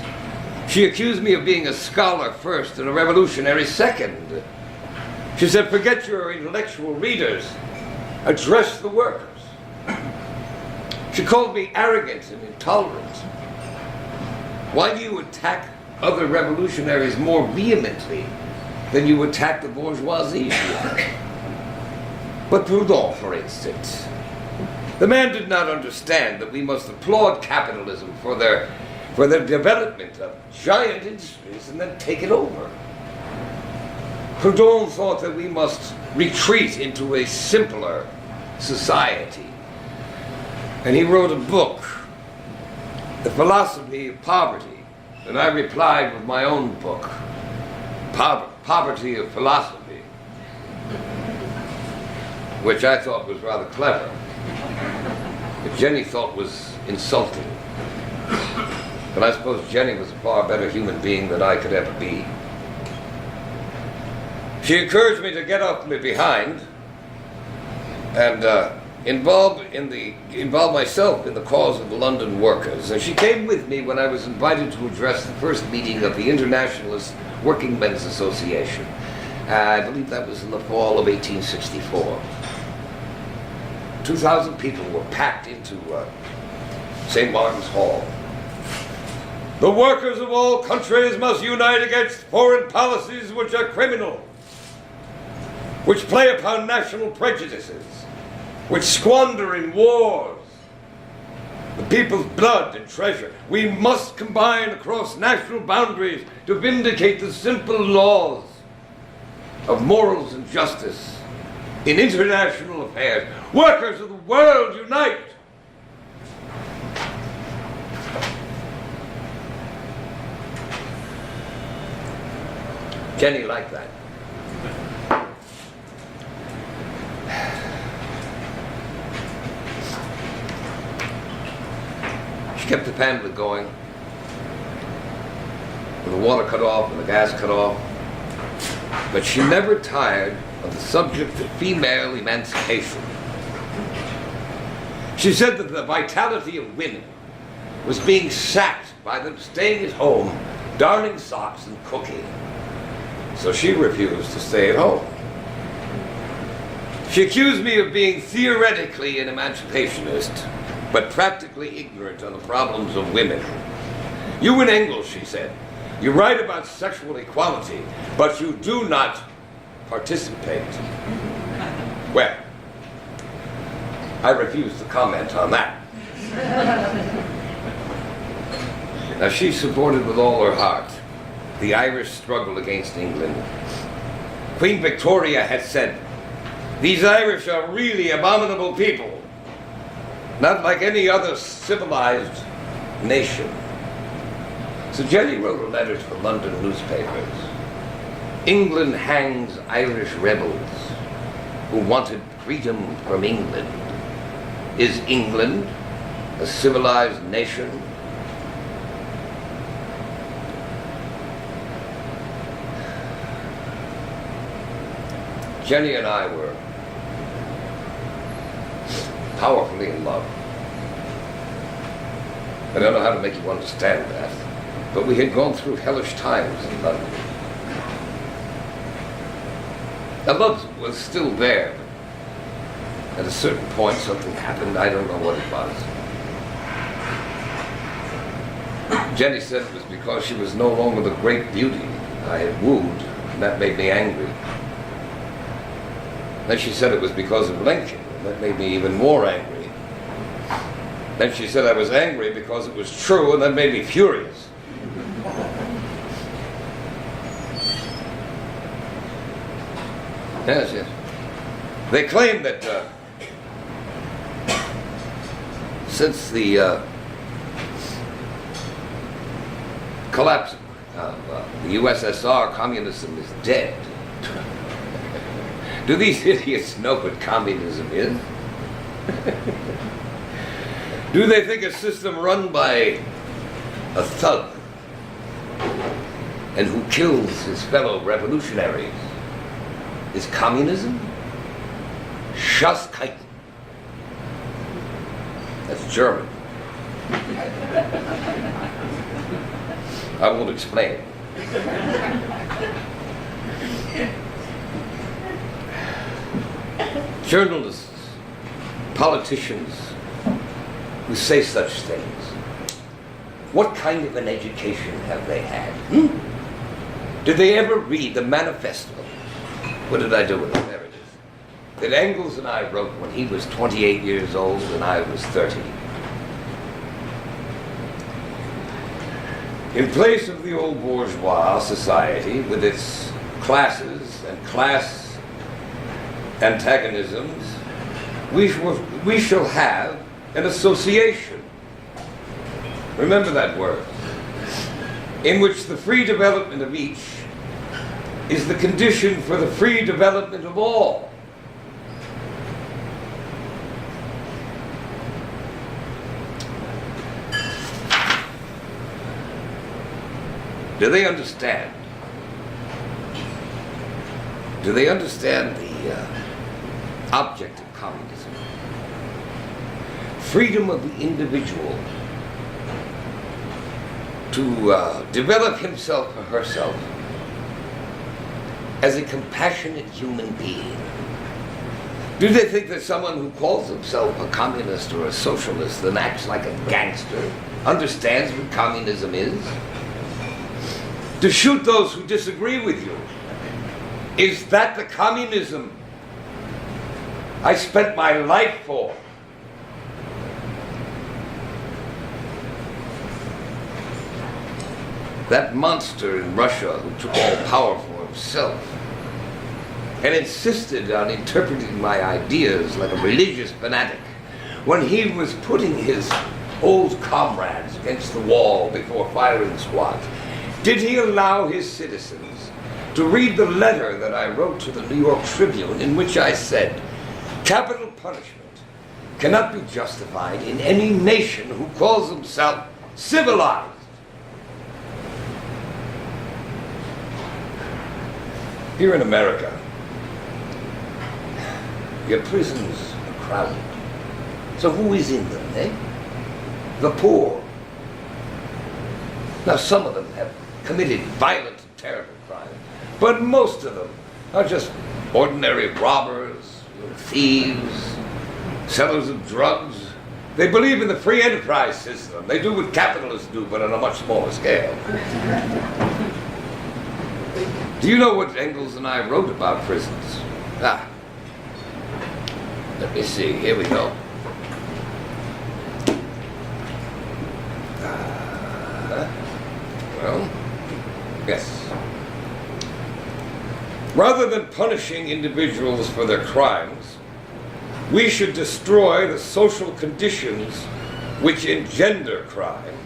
She accused me of being a scholar first and a revolutionary second. She said, forget your intellectual readers, address the workers. She called me arrogant and intolerant. Why do you attack other revolutionaries more vehemently then you attack the bourgeoisie. But Proudhon, for instance, the man did not understand that we must applaud capitalism for their development of giant industries and then take it over. Proudhon thought that we must retreat into a simpler society. And he wrote a book, The Philosophy of Poverty, and I replied with my own book, Poverty of Philosophy, which I thought was rather clever, but Jenny thought was insulting. But I suppose Jenny was a far better human being than I could ever be. She encouraged me to get off me behind and involve myself in the cause of the London workers. And she came with me when I was invited to address the first meeting of the Internationalist Working Men's Association. I believe that was in the fall of 1864. 2,000 people were packed into St. Martin's Hall. The workers of all countries must unite against foreign policies which are criminal, which play upon national prejudices, which squander in wars the people's blood and treasure. We must combine across national boundaries to vindicate the simple laws of morals and justice in international affairs. Workers of the world, unite! Jenny liked that. She kept the pamphlet going, and the water cut off and the gas cut off, but she never tired of the subject of female emancipation. She said that the vitality of women was being sapped by them staying at home, darning socks and cooking. So she refused to stay at home. She accused me of being theoretically an emancipationist, but practically ignorant on the problems of women. You and Engels, she said, you write about sexual equality, but you do not participate. Well, I refuse to comment on that. Now, she supported with all her heart the Irish struggle against England. Queen Victoria had said, "These Irish are really abominable people, not like any other civilized nation." So Jenny wrote a letter to the London newspapers. England hangs Irish rebels who wanted freedom from England. Is England a civilized nation? Jenny and I were powerfully in love. I don't know how to make you understand that, but we had gone through hellish times in London. The love was still there. At a certain point, something happened. I don't know what it was. Jenny said it was because she was no longer the great beauty I had wooed, and that made me angry. Then she said it was because of Lincoln, and that made me even more angry. Then she said I was angry because it was true, and that made me furious. Yes, yes. They claim that since the collapse of the USSR, communism is dead. Do these idiots know what communism is? Do they think a system run by a thug and who kills his fellow revolutionaries is communism? Schusskeiten. That's German. I won't explain. Journalists, politicians who say such things, what kind of an education have they had? Did they ever read the manifesto? What did I do with it? There it is. That Engels and I wrote when he was 28 years old and I was 30. In place of the old bourgeois society with its classes and class antagonisms, we shall have an association. Remember that word. In which the free development of each is the condition for the free development of all. Do they understand? Do they understand the object of communism? Freedom of the individual to develop himself or herself as a compassionate human being. Do they think that someone who calls himself a communist or a socialist and acts like a gangster understands what communism is? To shoot those who disagree with you, is that the communism I spent my life for? That monster in Russia who took all power for himself and insisted on interpreting my ideas like a religious fanatic when he was putting his old comrades against the wall before firing squads. Did he allow his citizens to read the letter that I wrote to the New York Tribune in which I said, capital punishment cannot be justified in any nation who calls himself civilized? Here in America, your prisons are crowded. So who is in them, eh? The poor. Now some of them have committed violent and terrible crimes, but most of them are just ordinary robbers, thieves, sellers of drugs. They believe in the free enterprise system. They do what capitalists do, but on a much smaller scale. Do you know what Engels and I wrote about prisons? Let me see. Here we go. Well, yes. Rather than punishing individuals for their crimes, we should destroy the social conditions which engender crime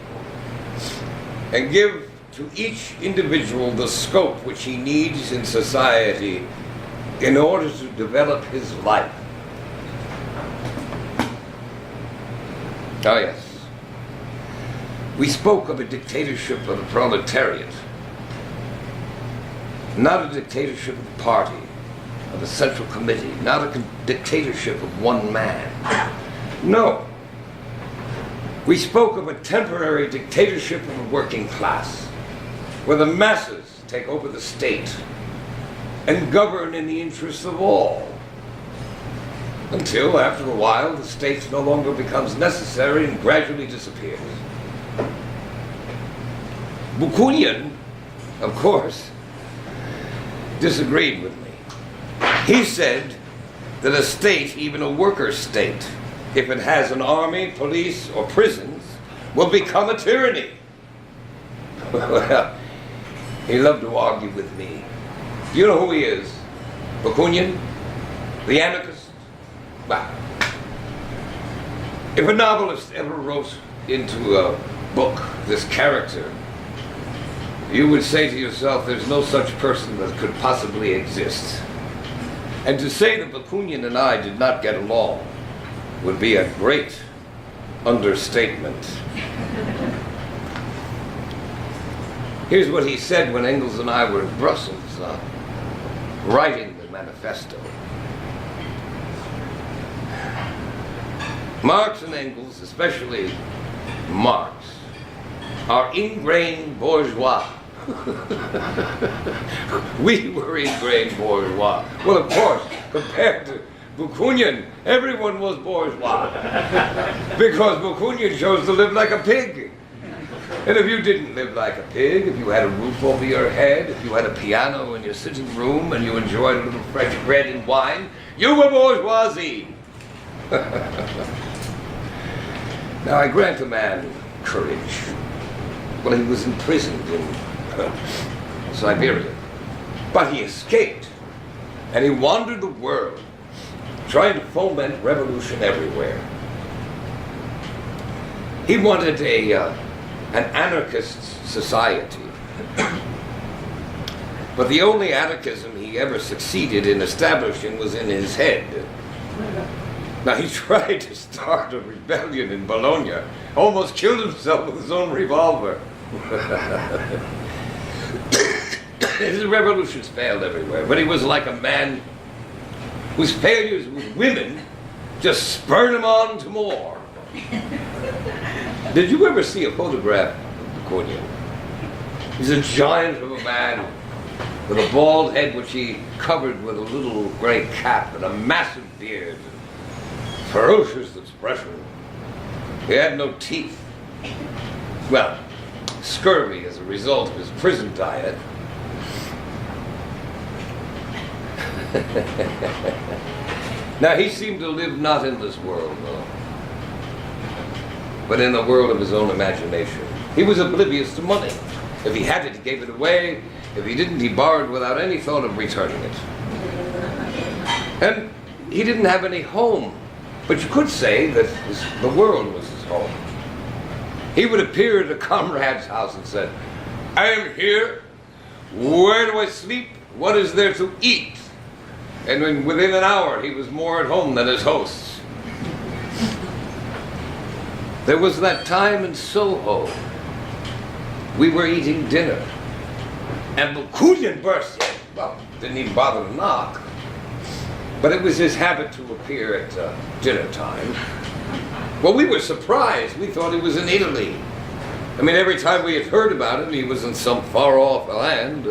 and give to each individual the scope which he needs in society in order to develop his life. Oh yes. We spoke of a dictatorship of the proletariat, not a dictatorship of the party, of a central committee, not a dictatorship of one man. No. We spoke of a temporary dictatorship of the working class, where the masses take over the state and govern in the interests of all, until after a while the state no longer becomes necessary and gradually disappears. Bakunin, of course, disagreed with me. He said that a state, even a worker state, if it has an army, police, or prisons, will become a tyranny. Well, he loved to argue with me. Do you know who he is? Bakunin? The anarchist? Well, if a novelist ever wrote into a book this character, you would say to yourself, there's no such person that could possibly exist. And to say that Bakunin and I did not get along would be a great understatement. Here's what he said when Engels and I were in Brussels writing the manifesto. Marx and Engels, especially Marx, are ingrained bourgeois. We were ingrained bourgeois. Well, of course, compared to Bakunin, everyone was bourgeois. Because Bakunin chose to live like a pig. And if you didn't live like a pig, if you had a roof over your head, if you had a piano in your sitting room and you enjoyed a little fresh bread and wine, you were bourgeoisie. Now I grant a man courage. Well, he was imprisoned in Siberia, but he escaped and he wandered the world trying to foment revolution everywhere. He wanted an anarchist society. But the only anarchism he ever succeeded in establishing was in his head. Now, he tried to start a rebellion in Bologna, almost killed himself with his own revolver. His revolutions failed everywhere, but he was like a man whose failures with women just spurred him on to more. Did you ever see a photograph of Bakunin? He's a giant of a man with a bald head which he covered with a little gray cap and a massive beard and ferocious expression. He had no teeth. Well, scurvy as a result of his prison diet. Now, he seemed to live not in this world, though, but in the world of his own imagination. He was oblivious to money. If he had it, he gave it away. If he didn't, he borrowed without any thought of returning it. And he didn't have any home. But you could say that the world was his home. He would appear at a comrade's house and said, "I am here. Where do I sleep? What is there to eat?" And within an hour, he was more at home than his hosts. There was that time in Soho. We were eating dinner. And Bakunin burst in. Well, didn't even bother to knock. But it was his habit to appear at dinner time. Well, we were surprised. We thought he was in Italy. I mean, every time we had heard about him, he was in some far-off land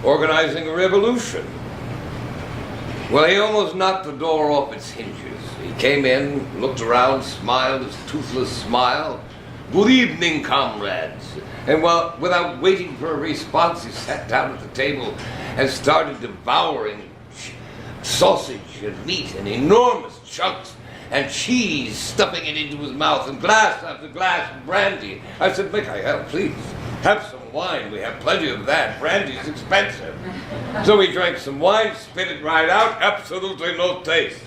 organizing a revolution. Well, he almost knocked the door off its hinges. He came in, looked around, smiled his toothless smile. "Good evening, comrades." And without waiting for a response, he sat down at the table and started devouring sausage and meat in enormous chunks and cheese, stuffing it into his mouth, and glass after glass of brandy. I said, "Mikhail, please, have some wine. We have plenty of that. Brandy's expensive." So he drank some wine, spit it right out, absolutely no taste.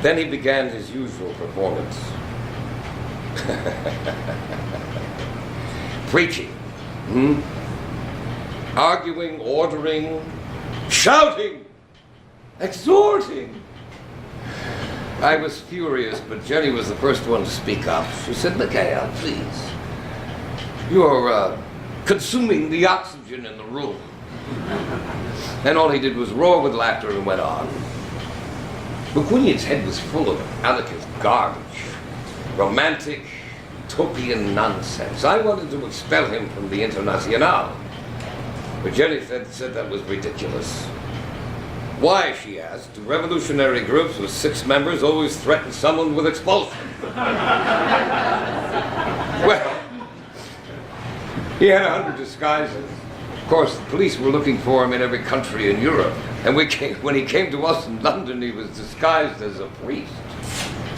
Then he began his usual performance. Preaching, arguing, ordering, shouting, exhorting. I was furious, but Jenny was the first one to speak up. She said, "Mikhail, please, you're consuming the oxygen in the room." And all he did was roar with laughter and went on. Bakunin's head was full of anarchist garbage, romantic, utopian nonsense. I wanted to expel him from the Internationale, but Jenny said that was ridiculous. Why, she asked, do revolutionary groups with 6 members always threaten someone with expulsion? Well, he had 100 disguises. Of course, the police were looking for him in every country in Europe. And when he came to us in London, he was disguised as a priest.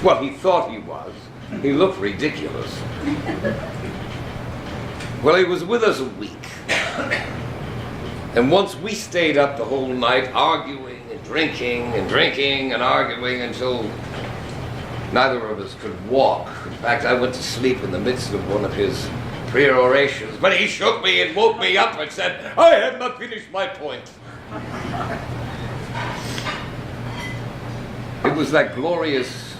Well, he thought he was. He looked ridiculous. Well, he was with us a week. And once we stayed up the whole night arguing and drinking and arguing until neither of us could walk. In fact, I went to sleep in the midst of one of his perorations, but he shook me and woke me up and said, "I have not finished my point." It was that glorious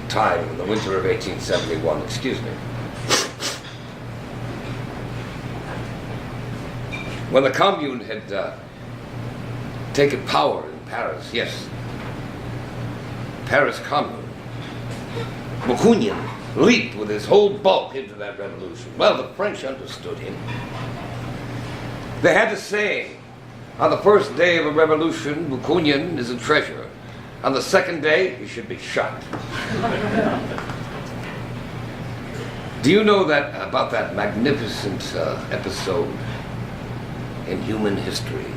time in the winter of 1871, excuse me, when the Commune had taken power in Paris. Yes, Paris Commune. Bakunin leaped with his whole bulk into that revolution. Well, the French understood him. They had a saying, On the first day of a revolution, Bakunin is a treasure. On the second day, he should be shot. Do you know that about that magnificent episode in human history?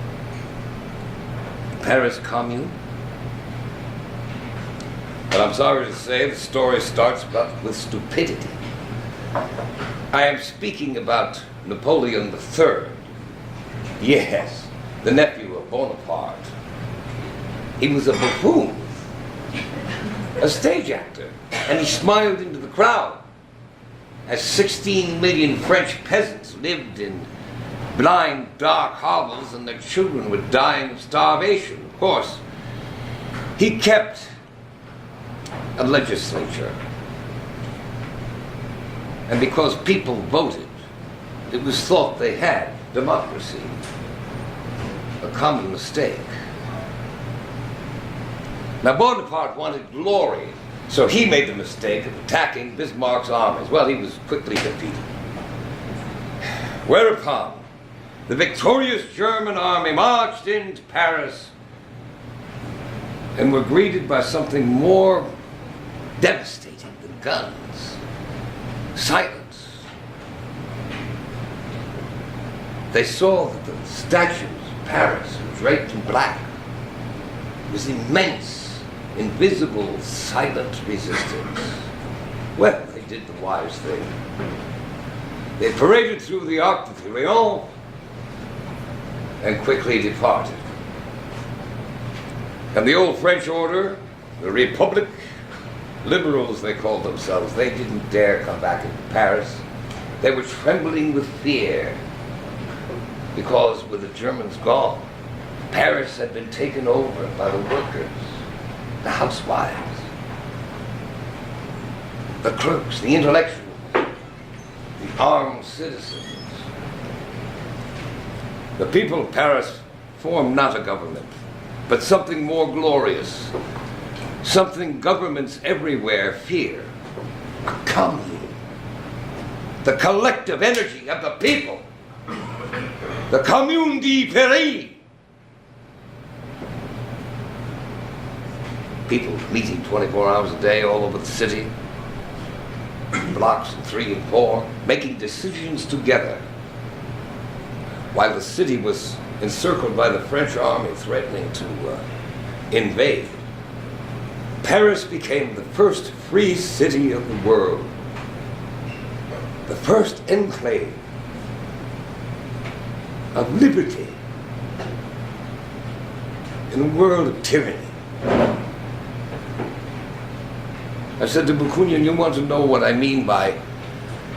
The Paris Commune? But I'm sorry to say the story starts with stupidity. I am speaking about Napoleon III. Yes, the nephew of Bonaparte. He was a buffoon, a stage actor, and he smiled into the crowd as 16 million French peasants lived in blind, dark hovels and their children were dying of starvation. Of course, he kept a legislature, and because people voted, it was thought they had democracy. A common mistake. Now Bonaparte wanted glory, so he made the mistake of attacking Bismarck's armies. Well, he was quickly defeated. Whereupon, the victorious German army marched into Paris and were greeted by something more devastating than guns. Silence. They saw that the statues of Paris were draped in black. It was immense, invisible, silent resistance. Well, they did the wise thing. They paraded through the Arc de Triomphe and quickly departed. And the old French order, the Republic, liberals they called themselves, they didn't dare come back into Paris. They were trembling with fear because with the Germans gone, Paris had been taken over by the workers, the housewives, the clerks, the intellectuals, the armed citizens. The people of Paris formed not a government, but something more glorious, something governments everywhere fear: a commune, the collective energy of the people, the commune de Paris. People meeting 24 hours a day all over the city, blocks of 3 and 4, making decisions together, while the city was encircled by the French army threatening to invade. Paris became the first free city of the world, the first enclave of liberty in a world of tyranny. I said to Bakunin, you want to know what I mean by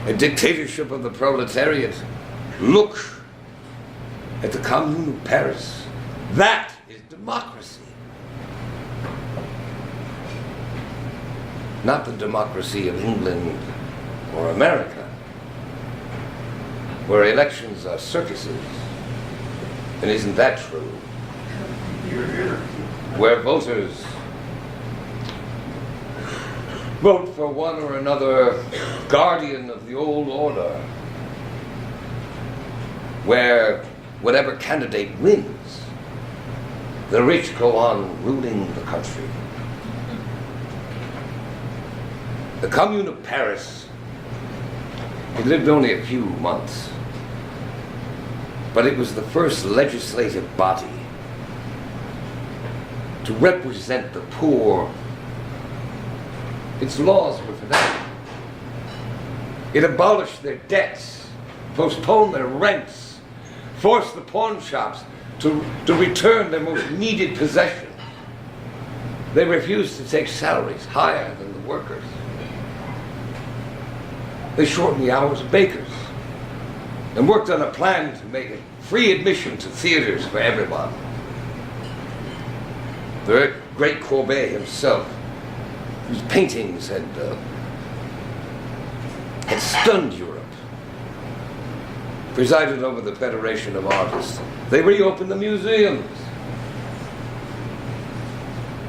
a dictatorship of the proletariat? Look at the Commune of Paris. That is democracy. Not the democracy of England or America, where elections are circuses. And isn't that true? Where voters vote for one or another guardian of the old order, where whatever candidate wins, the rich go on ruling the country. The Commune of Paris, it lived only a few months, but it was the first legislative body to represent the poor. Its laws were for them. It abolished their debts, postponed their rents, forced the pawn shops to return their most needed possessions. They refused to take salaries higher than the workers. They shortened the hours of bakers and worked on a plan to make it free admission to theaters for everyone. The great Courbet himself, whose paintings had stunned Europe, presided over the Federation of Artists. They reopened the museums,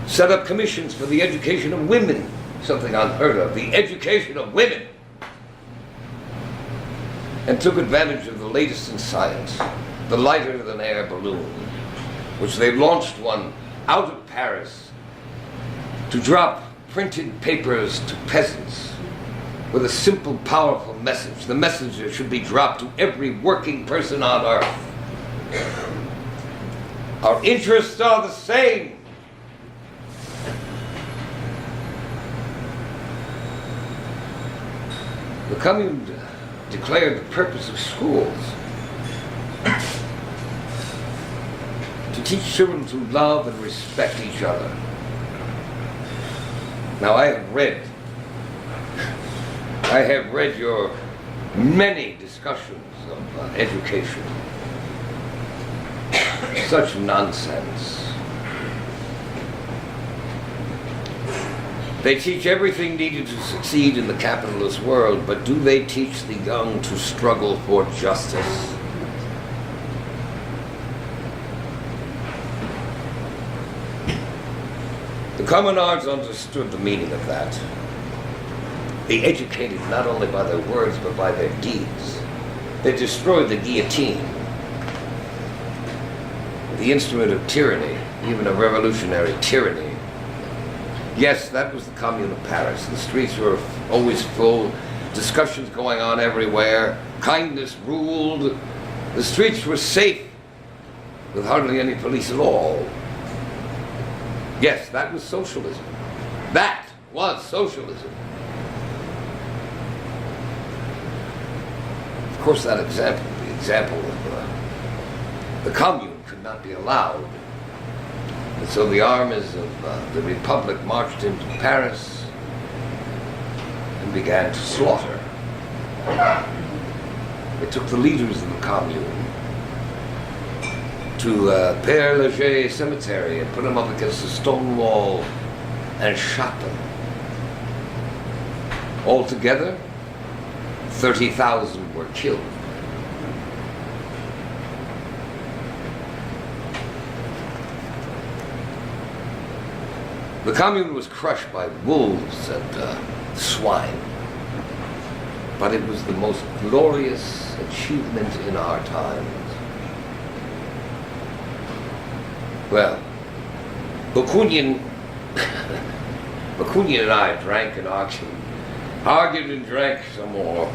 set up commissions for the education of women, something unheard of, the education of women, and took advantage of the latest in science, the lighter-than-air balloon, which they launched one out of Paris to drop printed papers to peasants with a simple, powerful message. The message that should be dropped to every working person on earth. Our interests are the same. The Commune declared the purpose of schools to teach children to love and respect each other. Now I have read your many discussions of education. Such nonsense. They teach everything needed to succeed in the capitalist world, but do they teach the young to struggle for justice? The communards understood the meaning of that. They educated not only by their words, but by their deeds. They destroyed the guillotine, the instrument of tyranny, even of revolutionary tyranny. Yes, that was the Commune of Paris. The streets were always full, discussions going on everywhere, kindness ruled. The streets were safe, with hardly any police at all. Yes, that was socialism. That was socialism. Of course, that example, the example of the Commune, could not be allowed. And so the armies of the Republic marched into Paris and began to slaughter. They took the leaders of the Commune to Père Lachaise cemetery and put them up against a stone wall and shot them. Altogether, 30,000 were killed. The Commune was crushed by wolves and swine, but it was the most glorious achievement in our times. Well, Bakunin and I drank and argued and drank some more.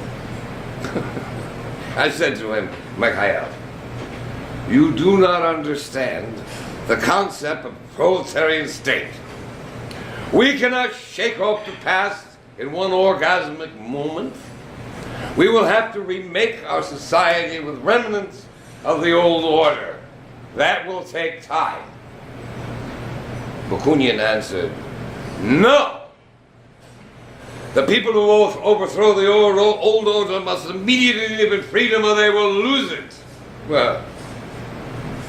I said to him, Mikhail, you do not understand the concept of proletarian state. We cannot shake off the past in one orgasmic moment. We will have to remake our society with remnants of the old order. That will take time. Bakunin answered, no! The people who overthrow the old order must immediately live in freedom or they will lose it. Well,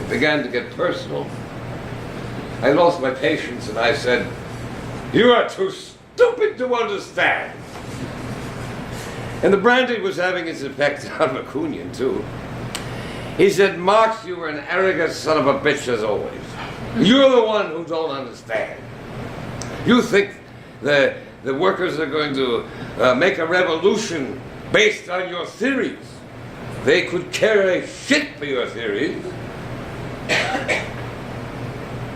it began to get personal. I lost my patience and I said, you are too stupid to understand. And the brandy was having its effect on Bakunin too. He said, Marx, you were an arrogant son of a bitch as always. You're the one who don't understand. You think the workers are going to make a revolution based on your theories. They could care a shit for your theories.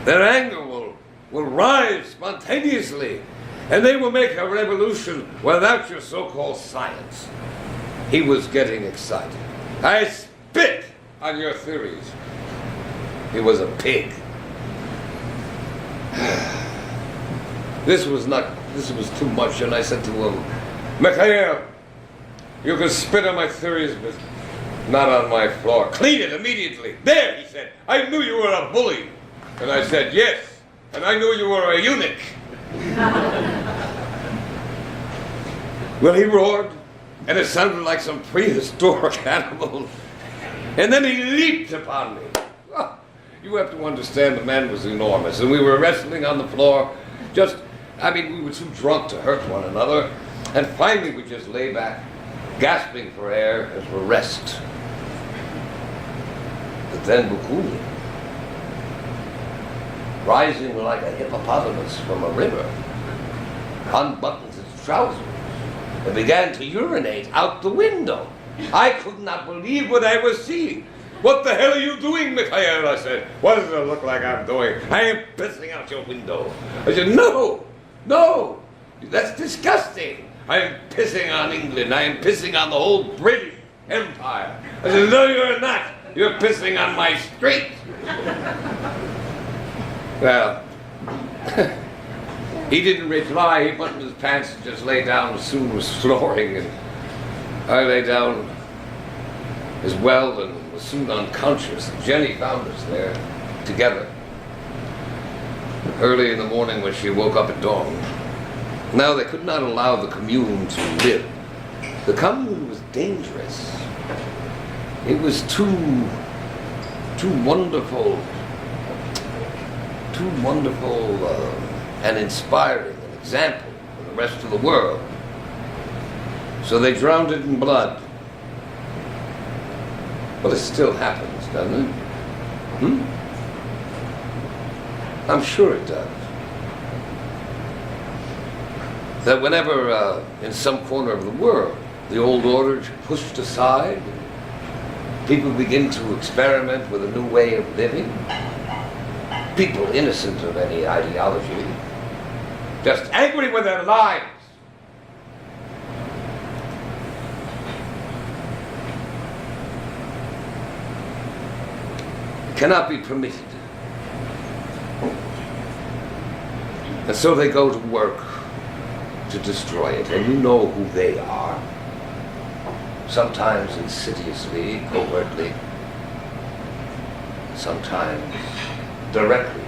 Their anger will rise spontaneously, and they will make a revolution without your so-called science. He was getting excited. I spit on your theories. He was a pig. This was too much, and I said to him, Mikhail, you can spit on my theories, but not on my floor. Clean it immediately. There, he said, I knew you were a bully. And I said, yes, and I knew you were a eunuch. Well, he roared, and it sounded like some prehistoric animal. And then he leaped upon me. Oh, you have to understand the man was enormous, and we were wrestling on the floor. We were too drunk to hurt one another. And finally we just lay back, gasping for air and for rest. But then Bakunin, rising like a hippopotamus from a river, unbuttons his trousers and began to urinate out the window. I could not believe what I was seeing. What the hell are you doing, Mikhail? I said. What does it look like I'm doing? I am pissing out your window. I said, no, no, that's disgusting. I am pissing on England. I am pissing on the whole British Empire. I said, no, you're not. You're pissing on my street. Well, he didn't reply. He buttoned his pants and just lay down as soon as snoring. And I lay down as well and was soon unconscious. Jenny found us there together early in the morning when she woke up at dawn. Now they could not allow the commune to live. The commune was dangerous. It was too wonderful and inspiring an example for the rest of the world. So they drowned it in blood. Well, it still happens, doesn't it? I'm sure it does. That whenever, in some corner of the world, the old order is pushed aside, people begin to experiment with a new way of living, people innocent of any ideology, just angry with their lives. Cannot be permitted. And so they go to work to destroy it, and you know who they are. Sometimes insidiously, covertly, sometimes directly,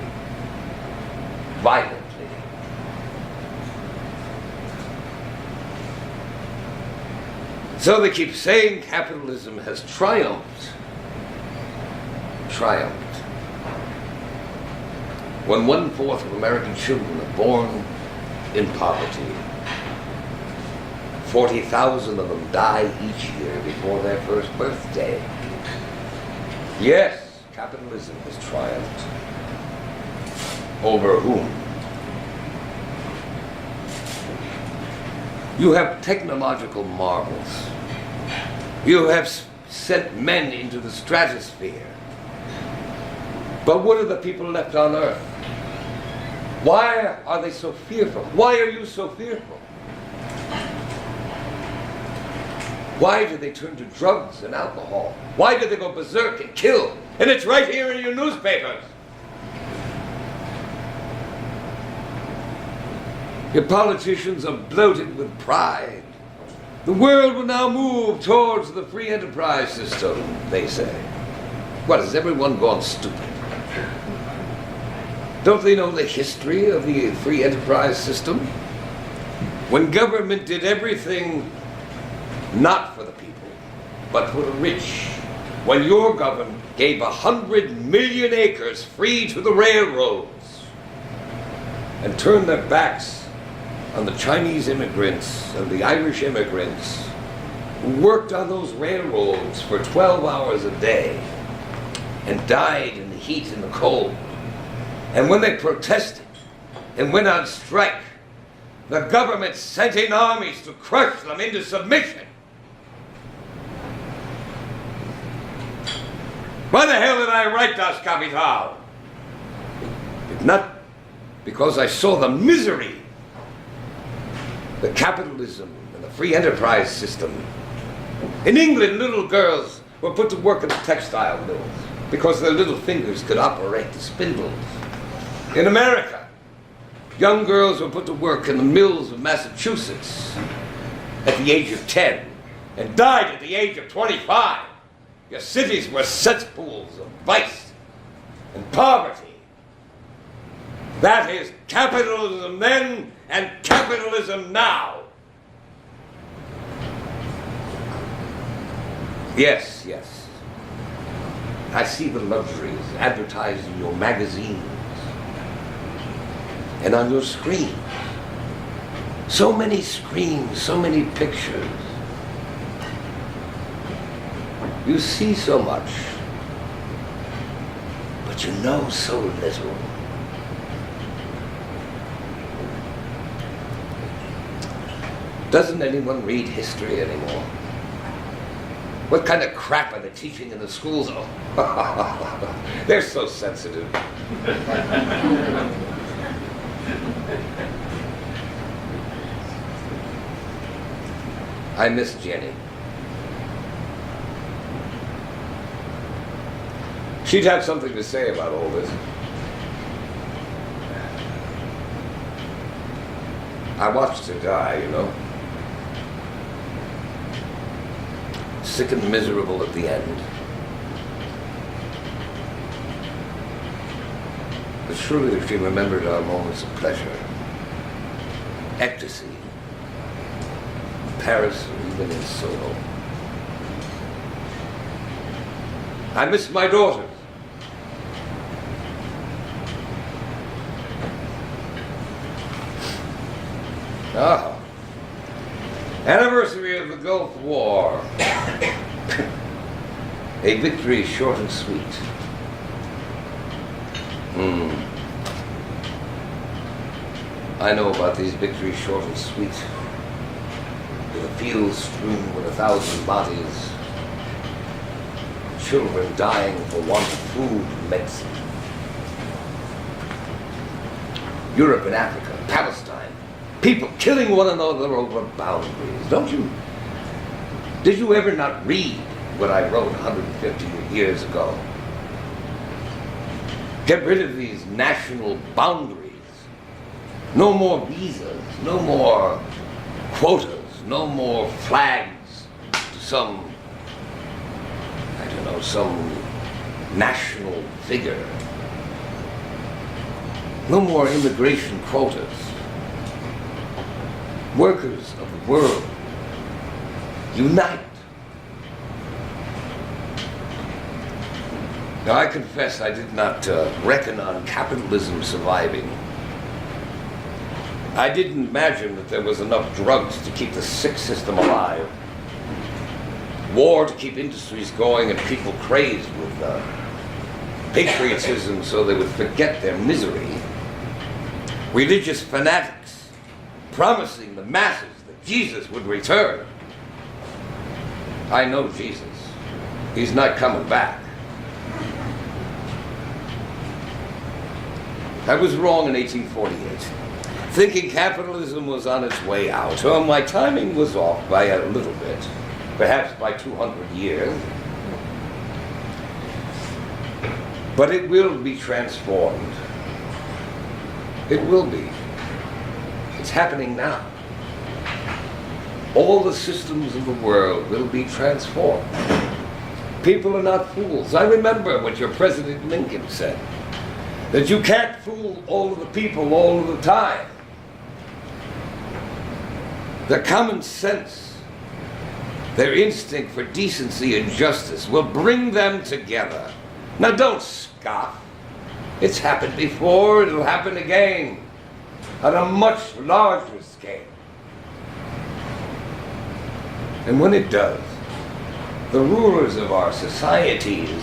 violently. So they keep saying capitalism has triumphed. Triumphed. When 1/4 of American children are born in poverty, 40,000 of them die each year before their first birthday. Yes, capitalism has triumphed. Over whom? You have technological marvels. You have sent men into the stratosphere. But what are the people left on earth? Why are they so fearful? Why are you so fearful? Why do they turn to drugs and alcohol? Why do they go berserk and kill? And it's right here in your newspapers. Your politicians are bloated with pride. The world will now move towards the free enterprise system, they say. What, has everyone gone stupid? Don't they know the history of the free enterprise system? When government did everything not for the people, but for the rich. When your government gave 100 million acres free to the railroads and turned their backs on the Chinese immigrants and the Irish immigrants who worked on those railroads for 12 hours a day and died in the heat and the cold. And when they protested and went on strike, the government sent in armies to crush them into submission. Why the hell did I write Das Kapital? If not because I saw the misery, the capitalism and the free enterprise system. In England, little girls were put to work in the textile mills because their little fingers could operate the spindles. In America, young girls were put to work in the mills of Massachusetts at the age of 10 and died at the age of 25. Your cities were cesspools of vice and poverty. That is capitalism then and capitalism now. Yes, yes. I see the luxuries advertised in your magazines and on your screen. So many screens, so many pictures. You see so much, but you know so little. Doesn't anyone read history anymore? What kind of crap are they teaching in the schools? Oh, they're so sensitive. I miss Jenny. She'd have something to say about all this. I watched her die, you know. Sick and miserable at the end. But surely she remembered our moments of pleasure. Ecstasy. In Paris or even in Soho. I miss my daughters. Ah. Anniversary of the Gulf War. A victory short and sweet. I know about these victories short and sweet. With a field strewn with 1,000 bodies. Children dying for want of food and medicine. Europe and Africa, Palestine. People killing one another over boundaries. Did you ever not read what I wrote 150 years ago? Get rid of these national boundaries. No more visas, no more quotas, no more flags to some national figure. No more immigration quotas. Workers of the world, unite. Now I confess I did not reckon on capitalism surviving. I didn't imagine that there was enough drugs to keep the sick system alive. War to keep industries going and people crazed with patriotism so they would forget their misery. Religious fanatics promising the masses that Jesus would return. I know Jesus. He's not coming back. I was wrong in 1848, thinking capitalism was on its way out. Oh, my timing was off by a little bit, perhaps by 200 years. But it will be transformed. It will be. It's happening now. All the systems of the world will be transformed. People are not fools. I remember what your President Lincoln said, that you can't fool all of the people all of the time. Their common sense, their instinct for decency and justice will bring them together. Now don't scoff. It's happened before, it'll happen again, on a much larger scale. And when it does, the rulers of our societies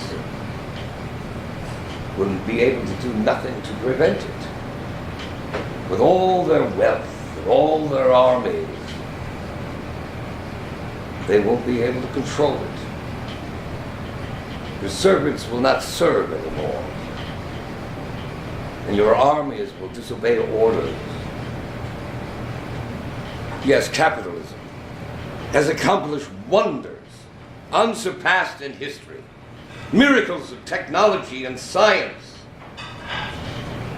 will be able to do nothing to prevent it. With all their wealth, with all their armies, they won't be able to control it. Your servants will not serve anymore. And your armies will disobey orders. Yes, capitalism has accomplished wonders unsurpassed in history, miracles of technology and science,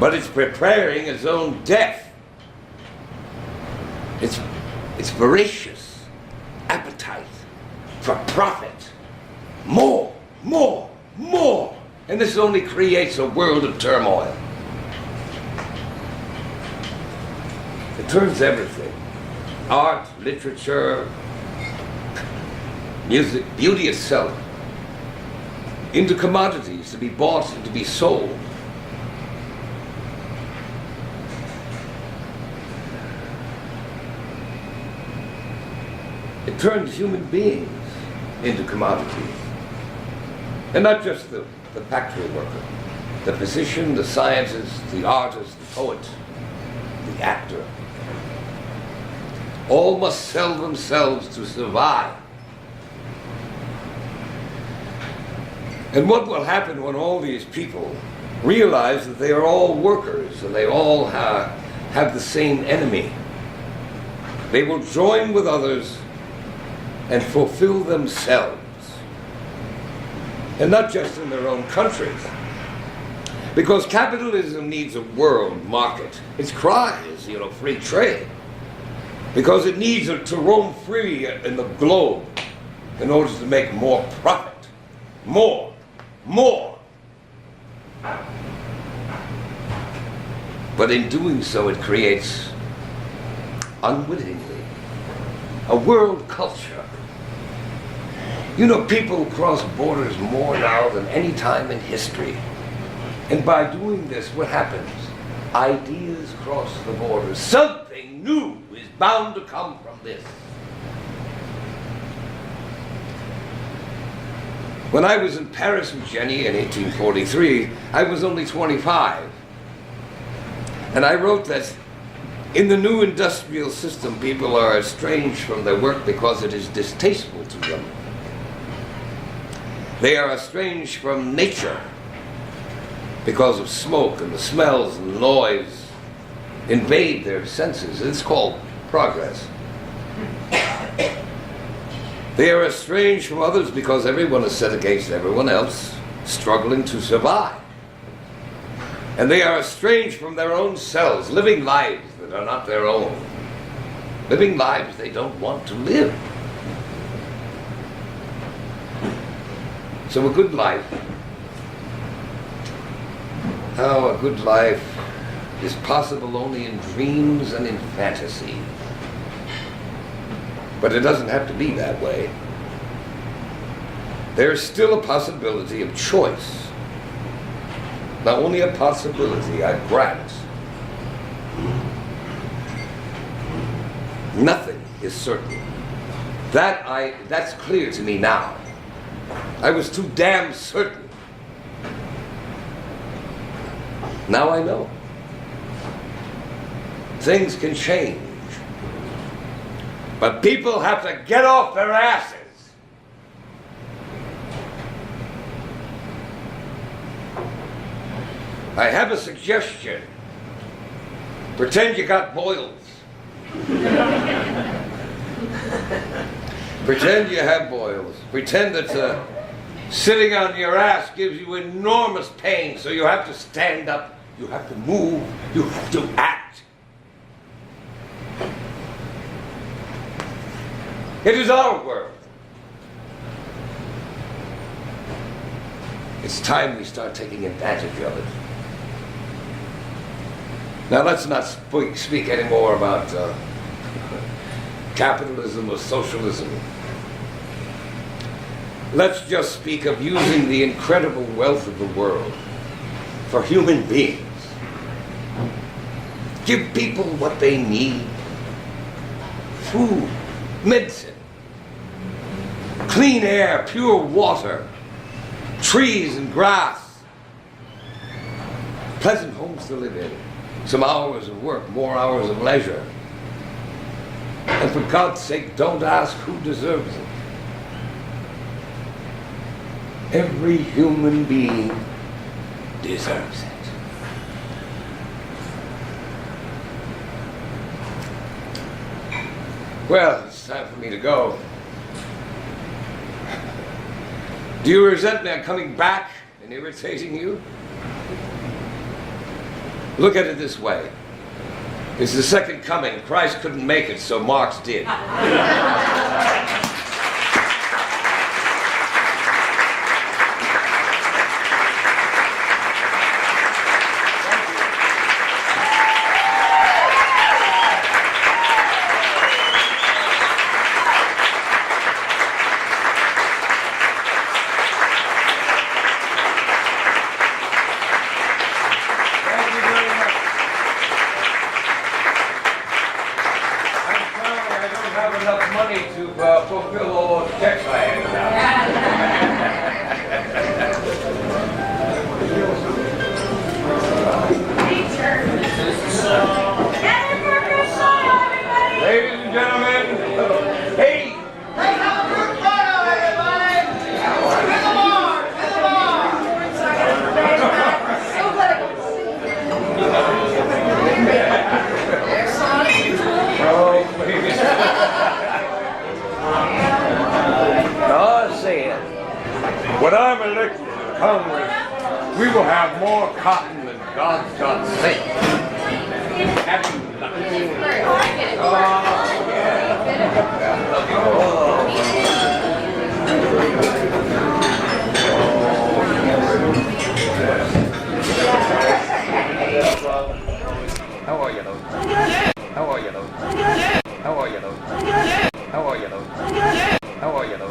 but it's preparing its own death. Its voracious appetite for profit. More, more, more. And this only creates a world of turmoil. It turns everything, art, literature, music, beauty itself, into commodities to be bought and to be sold. It turns human beings into commodities. And not just the factory worker, the physician, the scientist, the artist, the poet, the actor. All must sell themselves to survive. And what will happen when all these people realize that they are all workers and they all have the same enemy? They will join with others and fulfill themselves. And not just in their own countries. Because capitalism needs a world market. Its cry is, free trade. Because it needs to roam free in the globe in order to make more profit. More. But in doing so, it creates, unwittingly, a world culture. People cross borders more now than any time in history. And by doing this, what happens? Ideas cross the borders. Something new is bound to come from this. When I was in Paris with Jenny in 1843, I was only 25. And I wrote that in the new industrial system, people are estranged from their work because it is distasteful to them. They are estranged from nature because of smoke and the smells and the noise invade their senses. It's called progress. They are estranged from others because everyone is set against everyone else, struggling to survive. And they are estranged from their own selves, living lives that are not their own, living lives they don't want to live. So a good life, a good life is possible only in dreams and in fantasy. But it doesn't have to be that way. There's still a possibility of choice. Not only a possibility, I grant. Nothing is certain. That's clear to me now. I was too damn certain. Now I know. Things can change. But people have to get off their asses. I have a suggestion. Pretend you got boils. Pretend you have boils. Pretend that sitting on your ass gives you enormous pain, so you have to stand up, you have to move, you have to act. It is our world. It's time we start taking advantage of it. Now let's not speak anymore about capitalism or socialism. Let's just speak of using the incredible wealth of the world for human beings. Give people what they need. Food, medicine, clean air, pure water, trees and grass, pleasant homes to live in, some hours of work, more hours of leisure. And for God's sake, don't ask who deserves it. Every human being deserves it. Well, it's time for me to go. Do you resent me coming back and irritating you? Look at it this way. It's the second coming. Christ couldn't make it, so Marx did. God's sake. Happy luck. How are you, though? How are you, though? How are you, though? How are you, though? How are you, though?